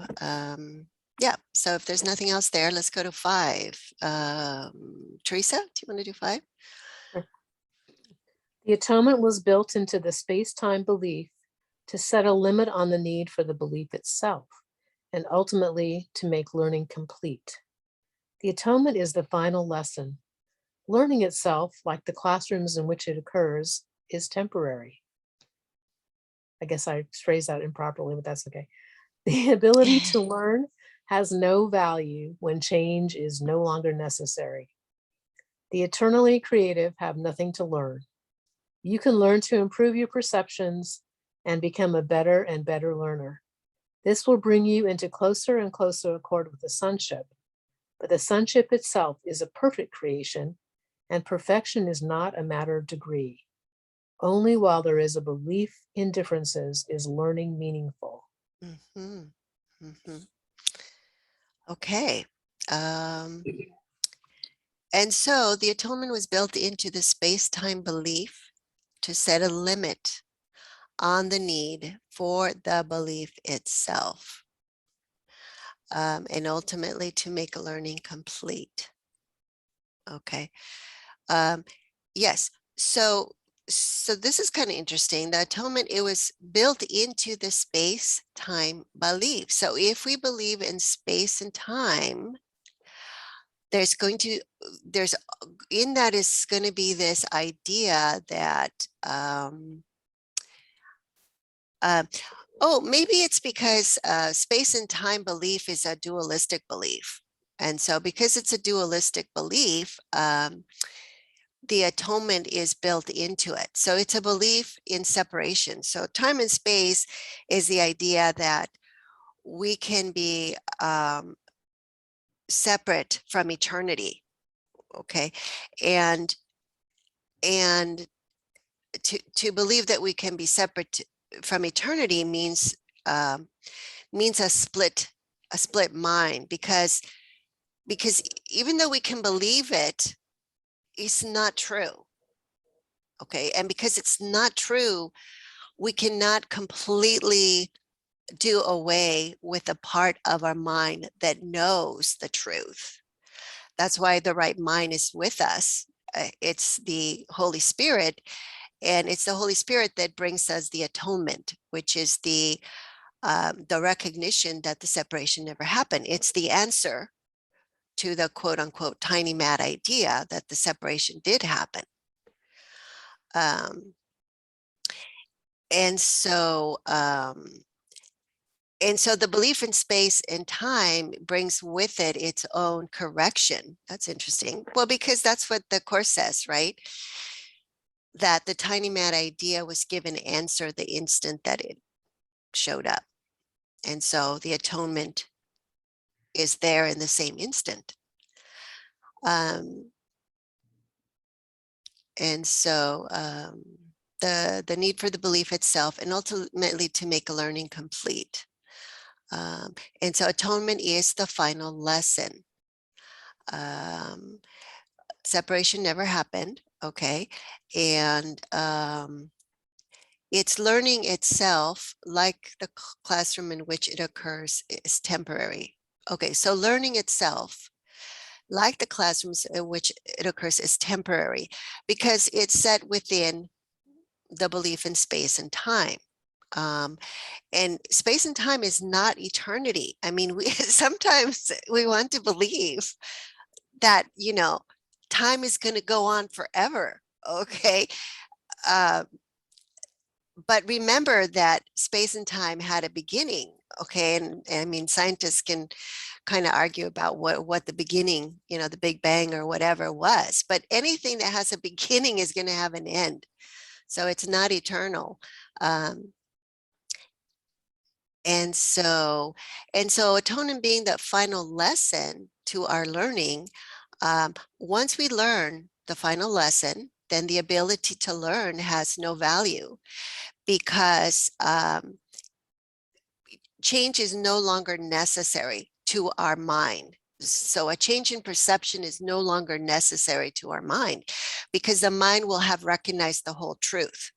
[SPEAKER 1] yeah, so if there's nothing else there, let's go to 5. Teresa, do you want to do 5?
[SPEAKER 4] The atonement was built into the space-time belief to set a limit on the need for the belief itself, and ultimately to make learning complete. The atonement is the final lesson. Learning itself, like the classrooms in which it occurs, is temporary. I guess I phrased that improperly, but that's okay. The ability to learn has no value when change is no longer necessary. The eternally creative have nothing to learn. You can learn to improve your perceptions and become a better and better learner. This will bring you into closer and closer accord with the sonship. But the sonship itself is a perfect creation, and perfection is not a matter of degree. Only while there is a belief in differences is learning meaningful.
[SPEAKER 1] Mm-hmm. Mm-hmm. Okay. And so the atonement was built into the space-time belief to set a limit on the need for the belief itself, and ultimately to make learning complete. Okay. Yes. So this is kind of interesting. The atonement, it was built into the space-time belief. So if we believe in space and time, there's in that is going to be this idea that oh, maybe it's because space and time belief is a dualistic belief. And so because it's a dualistic belief, the atonement is built into it. So it's a belief in separation. So time and space is the idea that we can be separate from eternity. Okay. And to believe that we can be separate from eternity means a split mind, because even though we can believe it, it's not true. Okay. And because it's not true, we cannot completely do away with the part of our mind that knows the truth. That's why the right mind is with us. It's the Holy Spirit, and it's the Holy Spirit that brings us the atonement, which is the recognition that the separation never happened. It's the answer to the quote unquote tiny mad idea that the separation did happen. And so the belief in space and time brings with it its own correction. That's interesting. Well, because that's what the Course says, right? That the tiny mad idea was given answer the instant that it showed up. And so the atonement is there in the same instant. And so the need for the belief itself, and ultimately to make a learning complete. And so atonement is the final lesson. Separation never happened, okay? And it's learning itself, like the classroom in which it occurs, is temporary. Okay, so learning itself, like the classrooms in which it occurs, is temporary because it's set within the belief in space and time. And space and time is not eternity. I mean, sometimes we want to believe that, time is going to go on forever. Okay. But remember that space and time had a beginning. Okay. And I mean, scientists can kind of argue about what the beginning, the Big Bang or whatever was, but anything that has a beginning is going to have an end. So it's not eternal. And so atonement being that final lesson to our learning, once we learn the final lesson, then the ability to learn has no value, because change is no longer necessary to our mind. So a change in perception is no longer necessary to our mind, because the mind will have recognized the whole truth.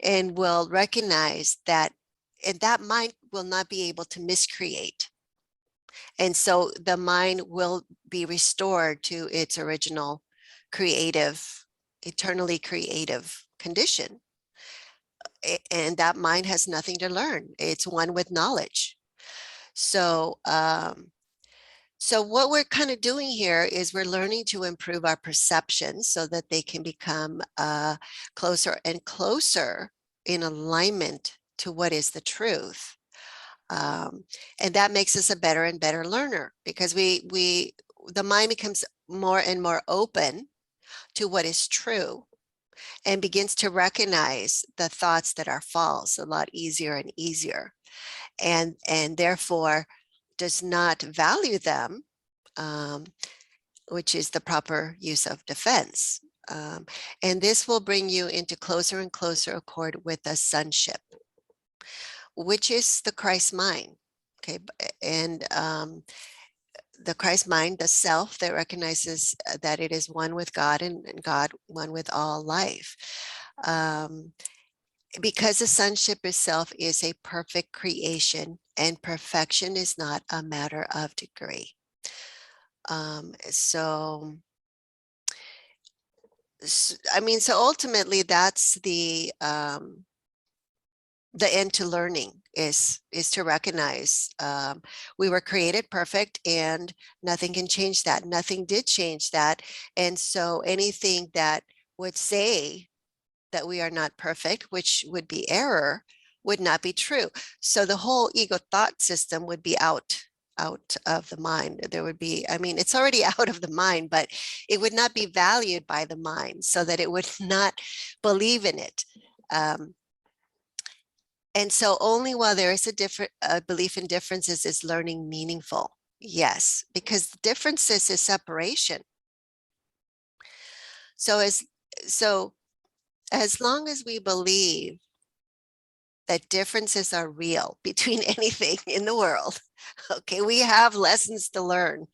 [SPEAKER 1] And will recognize that, and that mind will not be able to miscreate. And so the mind will be restored to its original creative, eternally creative condition. And that mind has nothing to learn. It's one with knowledge. So, so what we're kind of doing here is we're learning to improve our perceptions so that they can become closer and closer in alignment to what is the truth. And that makes us a better and better learner, because the mind becomes more and more open to what is true and begins to recognize the thoughts that are false a lot easier and easier, and therefore does not value them, which is the proper use of defense. And this will bring you into closer and closer accord with the sonship, which is the Christ mind. Okay, and the Christ mind, the self that recognizes that it is one with God, and God one with all life. because the sonship itself is a perfect creation and perfection is not a matter of degree. I mean, so ultimately that's the end to learning is to recognize we were created perfect and nothing can change that. Nothing did change that. And so anything that would say that we are not perfect, which would be error, would not be true. So the whole ego thought system would be out of the mind. There would be, I mean, it's already out of the mind, but it would not be valued by the mind so that it would not believe in it. And so only while there is a different belief in differences is learning meaningful. Yes, because the differences is separation. So as long as we believe that differences are real between anything in the world, okay, we have lessons to learn.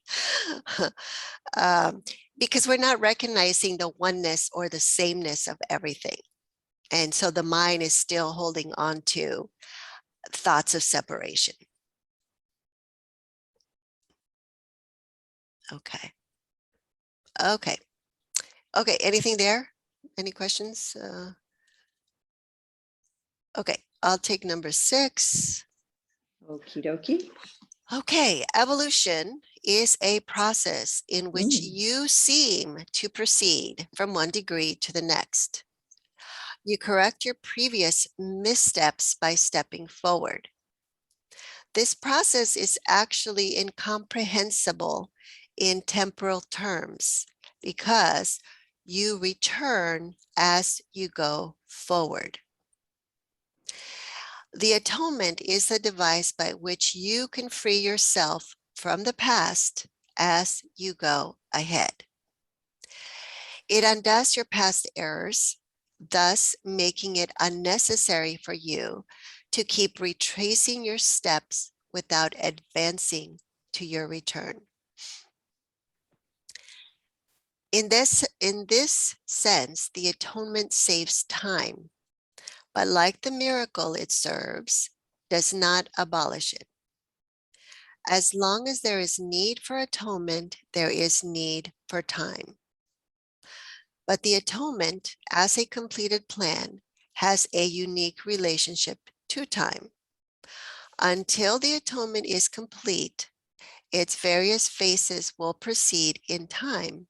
[SPEAKER 1] Because we're not recognizing the oneness or the sameness of everything. And so the mind is still holding on to thoughts of separation. Okay. Okay. Okay. Anything there? Any questions? Okay. I'll take number 6.
[SPEAKER 5] Okie dokie.
[SPEAKER 1] Okay. Evolution is a process in which
[SPEAKER 5] Mm.
[SPEAKER 1] you seem to proceed from one degree to the next. You correct your previous missteps by stepping forward. This process is actually incomprehensible in temporal terms because you return as you go forward. The atonement is the device by which you can free yourself from the past as you go ahead. It undoes your past errors, thus making it unnecessary for you to keep retracing your steps without advancing to your return. In this sense, the atonement saves time, but like the miracle it serves, does not abolish it. As long as there is need for atonement, there is need for time. But the atonement, as a completed plan, has a unique relationship to time. Until the atonement is complete, its various phases will proceed in time,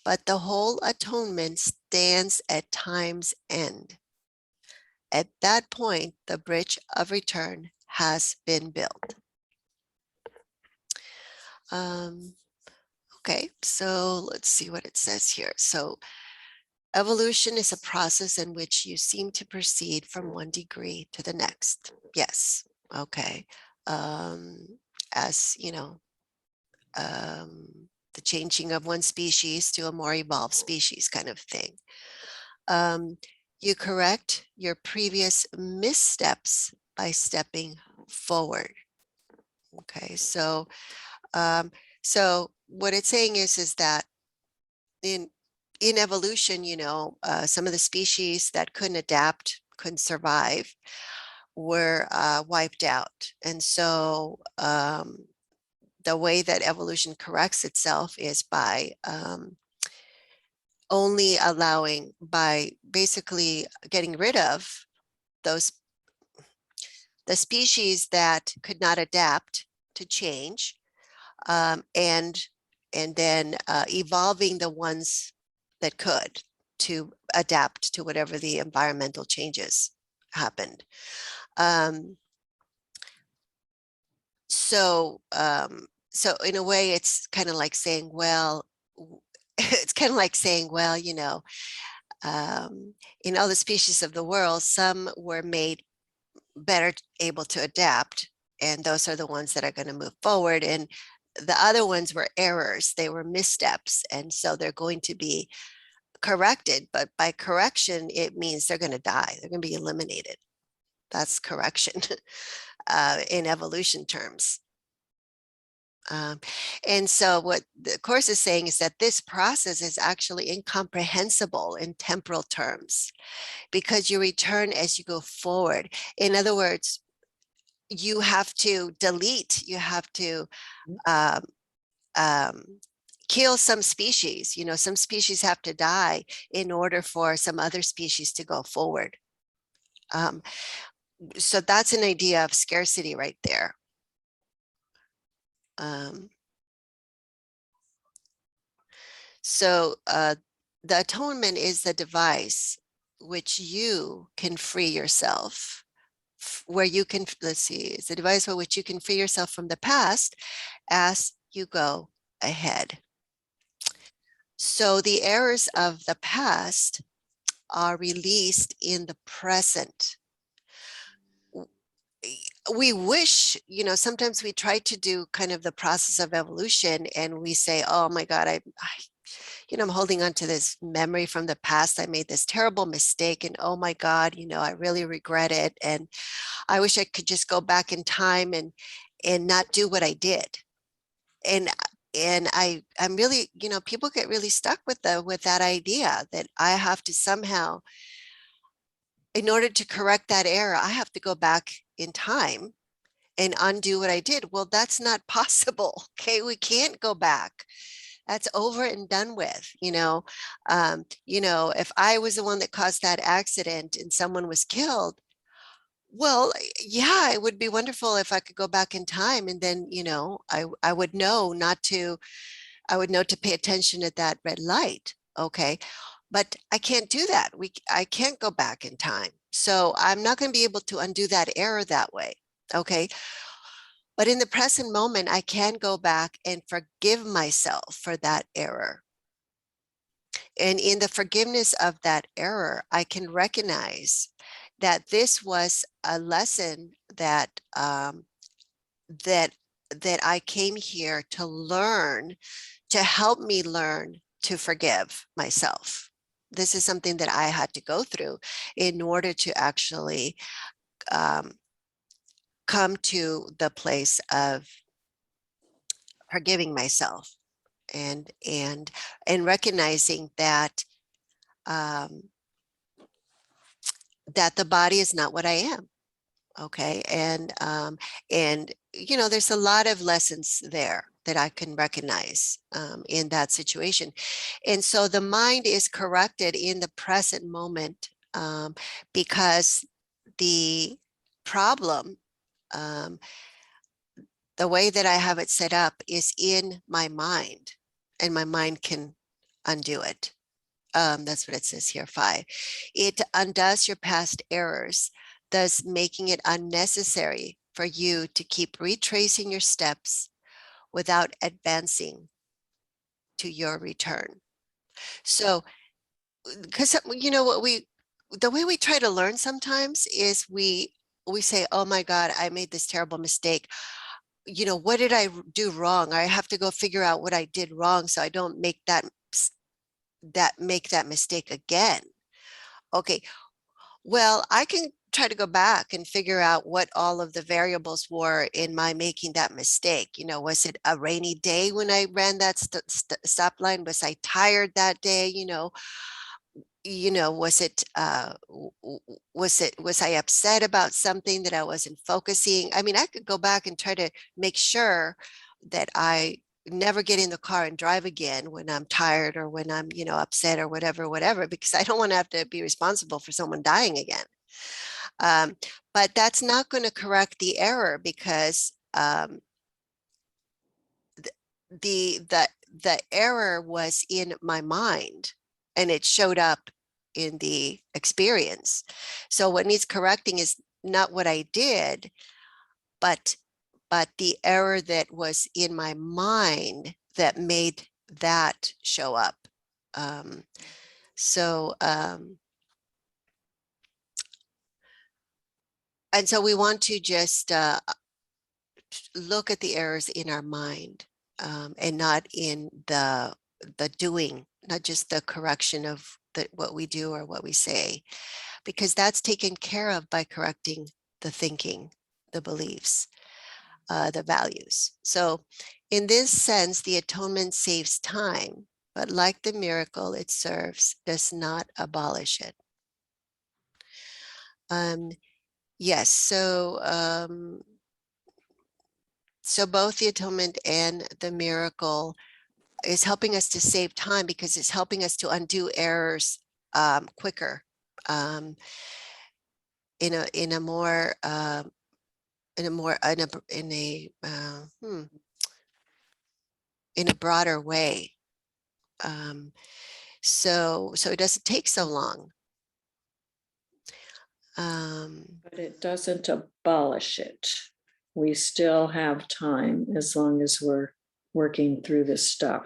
[SPEAKER 1] but the whole atonement stands at time's end. At that point, the bridge of return has been built. Okay, so let's see what it says here. So evolution is a process in which you seem to proceed from one degree to the next. Yes, okay. As you know, the changing of one species to a more evolved species kind of thing. You correct your previous missteps by stepping forward. Okay, so what it's saying is that in evolution, you know, some of the species that couldn't adapt, couldn't survive, were wiped out. And so the way that evolution corrects itself is by only allowing, by basically getting rid of the species that could not adapt to change, and then evolving the ones that could to adapt to whatever the environmental changes happened. So in a way, it's kind of like saying, well, it's kind of like saying, well, you know, in all the species of the world, some were made better able to adapt, and those are the ones that are going to move forward. And the other ones were errors, they were missteps, and so they're going to be corrected. But by correction, it means they're going to die, they're going to be eliminated. That's correction in evolution terms. And so what the course is saying is that this process is actually incomprehensible in temporal terms because you return as you go forward. In other words, you have to delete, you have to um, um, kill some species. You know, some species have to die in order for some other species to go forward. So that's an idea of scarcity right there. So the atonement is the device which you can free yourself, where you can, let's see, it's a device by which you can free yourself from the past as you go ahead. So the errors of the past are released in the present. We wish, you know, sometimes we try to do kind of the process of evolution and we say, oh my God, you know, I'm holding on to this memory from the past. I made this terrible mistake and oh my God, you know, I really regret it. And I wish I could just go back in time and not do what I did. And I'm really, you know, people get really stuck with that idea that I have to somehow, in order to correct that error, I have to go back in time and undo what I did. Well, that's not possible. Okay, we can't go back. That's over and done with. You know, if I was the one that caused that accident and someone was killed, well, yeah, it would be wonderful if I could go back in time and then, you know, I would know to pay attention at that red light. Okay. But I can't do that. I can't go back in time. So I'm not going to be able to undo that error that way. Okay. But in the present moment, I can go back and forgive myself for that error. And in the forgiveness of that error, I can recognize that this was a lesson that that I came here to learn, to help me learn to forgive myself. This is something that I had to go through in order to actually come to the place of forgiving myself and recognizing that that the body is not what I am. Okay. And you know, there's a lot of lessons there that I can recognize in that situation. And so the mind is corrected in the present moment because the problem, the way that I have it set up is in my mind, and my mind can undo it. That's what it says here, 5. It undoes your past errors, thus making it unnecessary for you to keep retracing your steps without advancing to your return. So, because you know what the way we try to learn sometimes is we say, oh my God, I made this terrible mistake. You know, what did I do wrong? I have to go figure out what I did wrong so I don't make that mistake again. Okay, well, I can try to go back and figure out what all of the variables were in my making that mistake. You know, was it a rainy day when I ran that stop line? Was I tired that day? Was I upset about something that I wasn't focusing? I mean, I could go back and try to make sure that I never get in the car and drive again when I'm tired or when I'm, upset or whatever, because I don't want to have to be responsible for someone dying again. But that's not going to correct the error because the error was in my mind and it showed up in the experience. So what needs correcting is not what I did, but the error that was in my mind that made that show up. And so we want to just look at the errors in our mind and not in the doing, not just the correction of what we do or what we say, because that's taken care of by correcting the thinking, the beliefs, the values. So In this sense, the atonement saves time, but like the miracle it serves, does not abolish it. Yes, so both the atonement and the miracle is helping us to save time because it's helping us to undo errors quicker, in a more in a broader way. So it doesn't take so long.
[SPEAKER 3] But it doesn't abolish it. We still have time as long as we're working through this stuff.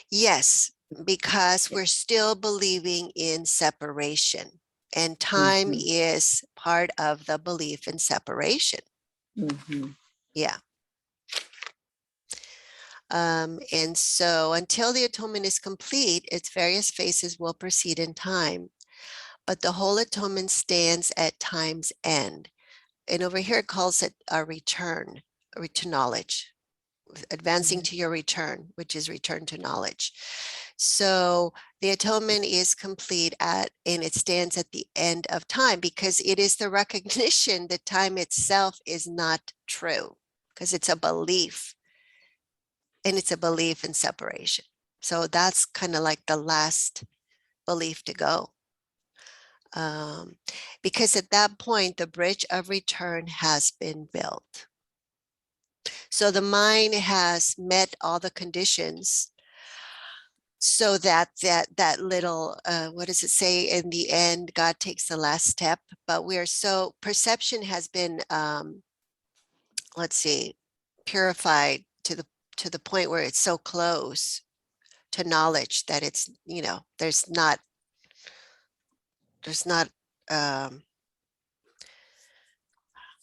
[SPEAKER 1] Yes, because we're still believing in separation, and time
[SPEAKER 3] Mhm.
[SPEAKER 1] is part of the belief in separation.
[SPEAKER 3] Mhm.
[SPEAKER 1] Yeah. And so until the atonement is complete, its various phases will proceed in time, but the whole atonement stands at time's end. And over here it calls it a return to knowledge, advancing to your return, which is return to knowledge. So the atonement is complete and it stands at the end of time because it is the recognition that time itself is not true, because it's a belief, and it's a belief in separation. So that's kind of like the last belief to go. Because at that point, the bridge of return has been built. So the mind has met all the conditions so that little, what does it say? In the end, God takes the last step, but perception has been, let's see, purified to the point where it's so close to knowledge that it's, there's not,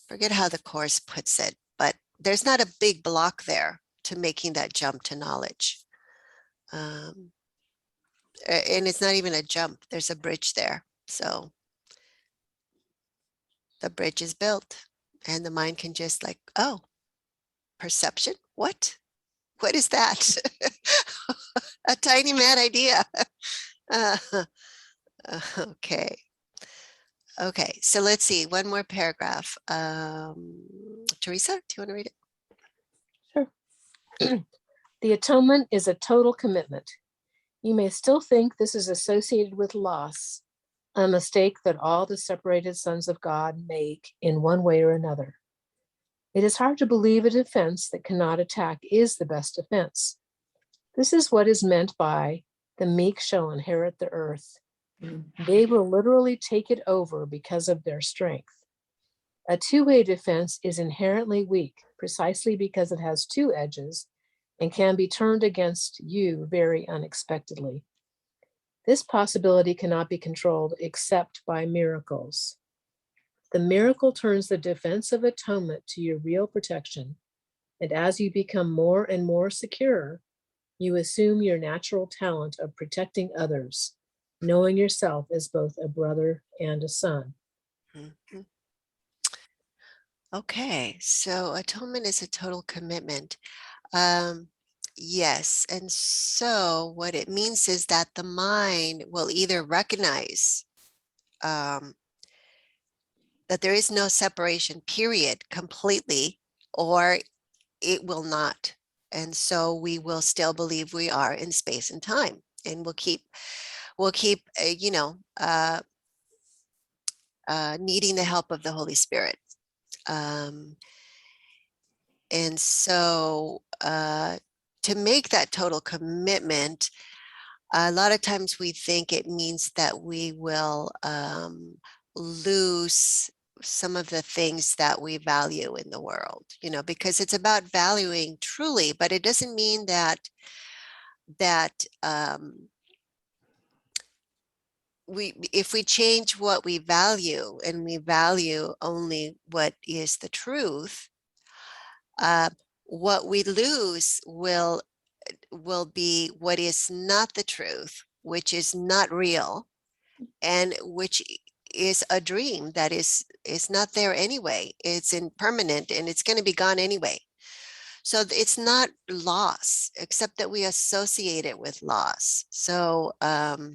[SPEAKER 1] forget how the Course puts it, but there's not a big block there to making that jump to knowledge. And it's not even a jump, there's a bridge there. So the bridge is built and the mind can just like, oh, perception? What is that? A tiny mad idea. Okay. Okay, so let's see, one more paragraph. Teresa, do you want to read it?
[SPEAKER 4] Sure. The atonement is a total commitment. You may still think this is associated with loss, a mistake that all the separated sons of God make in one way or another. It is hard to believe a defense that cannot attack is the best defense. This is what is meant by the meek shall inherit the earth. They will literally take it over because of their strength. A two-way defense is inherently weak precisely because it has two edges and can be turned against you very unexpectedly. This possibility cannot be controlled except by miracles. The miracle turns the defense of atonement to your real protection, and as you become more and more secure, you assume your natural talent of protecting others, knowing yourself as both a brother and a son.
[SPEAKER 1] Mhm. Okay, so atonement is a total commitment. Yes, and so what it means is that the mind will either recognize that there is no separation, period, completely, or it will not. And so we will still believe we are in space and time, and we'll keep needing the help of the Holy Spirit. And so to make that total commitment, a lot of times we think it means that we will lose some of the things that we value in the world, because it's about valuing truly, but it doesn't mean that if we change what we value and we value only what is the truth, what we lose will be what is not the truth, which is not real, and which is a dream that is not there anyway. It's impermanent and it's going to be gone anyway. So it's not loss, except that we associate it with loss. So, but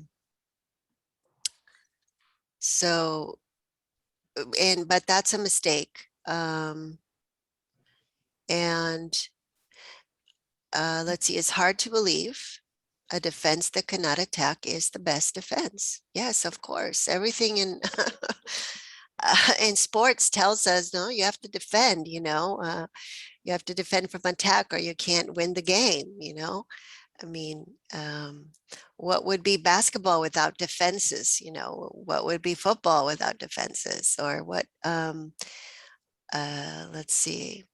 [SPEAKER 1] that's a mistake. Let's see, it's hard to believe a defense that cannot attack is the best defense. Yes, of course. Everything in in sports tells us, no, you have to defend, you have to defend from attack or you can't win the game, I mean, what would be basketball without defenses? What would be football without defenses? Or what, let's see,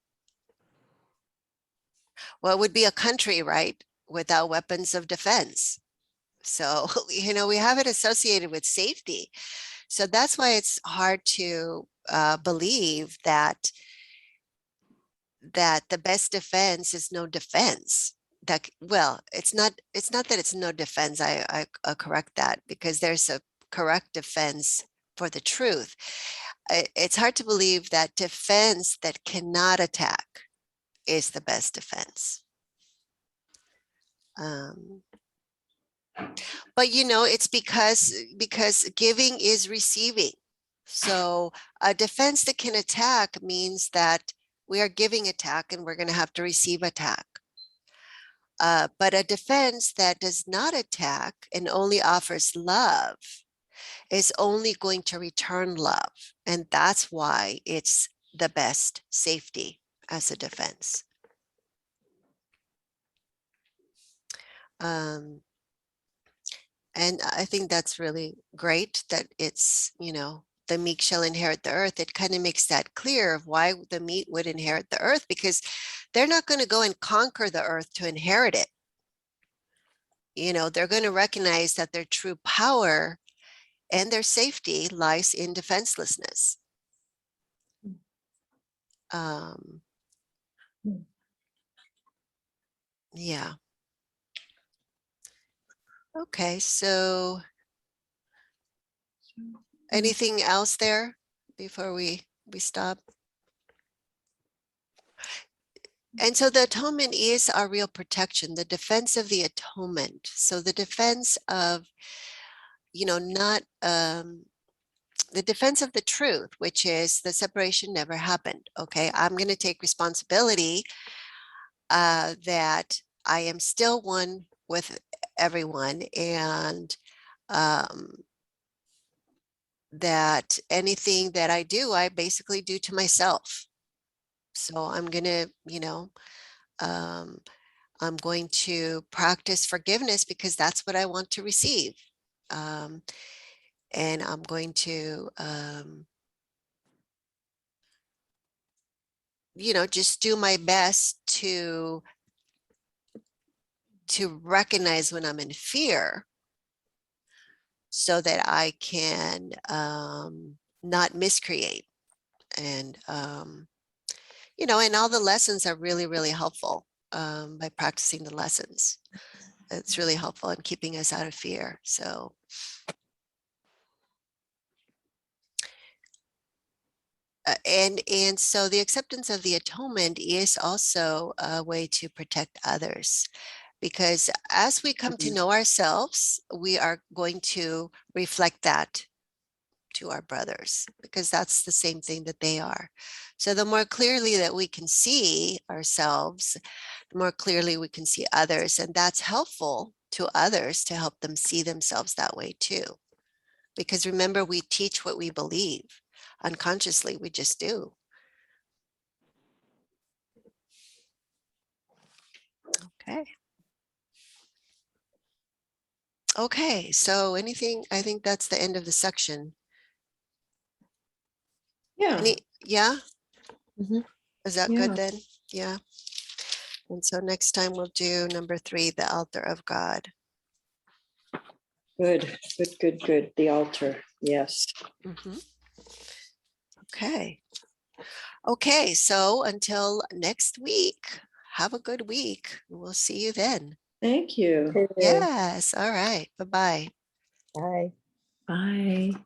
[SPEAKER 1] what would be a country, right, without weapons of defense? So, we have it associated with safety. So that's why it's hard to believe that the best defense is no defense. Well, it's not that it's no defense. I'll correct that, because there's a correct defense for the truth. It's hard to believe that defense that cannot attack is the best defense. But it's because giving is receiving. So a defense that can attack means that we are giving attack and we're going to have to receive attack. But a defense that does not attack and only offers love is only going to return love. And that's why it's the best safety as a defense. And I think that's really great that it's, the meek shall inherit the earth. It kind of makes that clear of why the meek would inherit the earth, because they're not going to go and conquer the earth to inherit it. They're going to recognize that their true power and their safety lies in defenselessness. Yeah. Okay, so anything else there before we stop? And so the atonement is our real protection, the defense of the atonement. So the defense of, not the defense of the truth, which is the separation never happened. Okay, I'm going to take responsibility that I am still one with everyone, and that anything that I do, I basically do to myself. So I'm going to, I'm going to practice forgiveness because that's what I want to receive. And I'm going to, just do my best to recognize when I'm in fear so that I can not miscreate. And, and all the lessons are really, really helpful by practicing the lessons. It's really helpful in keeping us out of fear. So. And so the acceptance of the atonement is also a way to protect others, because as we come to know ourselves, we are going to reflect that to our brothers, because that's the same thing that they are. So the more clearly that we can see ourselves, the more clearly we can see others, and that's helpful to others to help them see themselves that way too. Because remember, we teach what we believe. Unconsciously, we just do. Okay. Okay, so anything, I think that's the end of the section.
[SPEAKER 5] Yeah.
[SPEAKER 1] Yeah?
[SPEAKER 4] Mhm.
[SPEAKER 1] Is that
[SPEAKER 5] Yeah.
[SPEAKER 1] good then? Yeah. And so next time we'll do number 3, the altar of God.
[SPEAKER 5] Good. The altar. Yes.
[SPEAKER 1] Mhm. Okay. Okay, so until next week, have a good week. We'll see you then.
[SPEAKER 5] Thank you.
[SPEAKER 4] Okay.
[SPEAKER 1] Yes, all right. Bye-bye.
[SPEAKER 4] Bye.
[SPEAKER 3] Bye.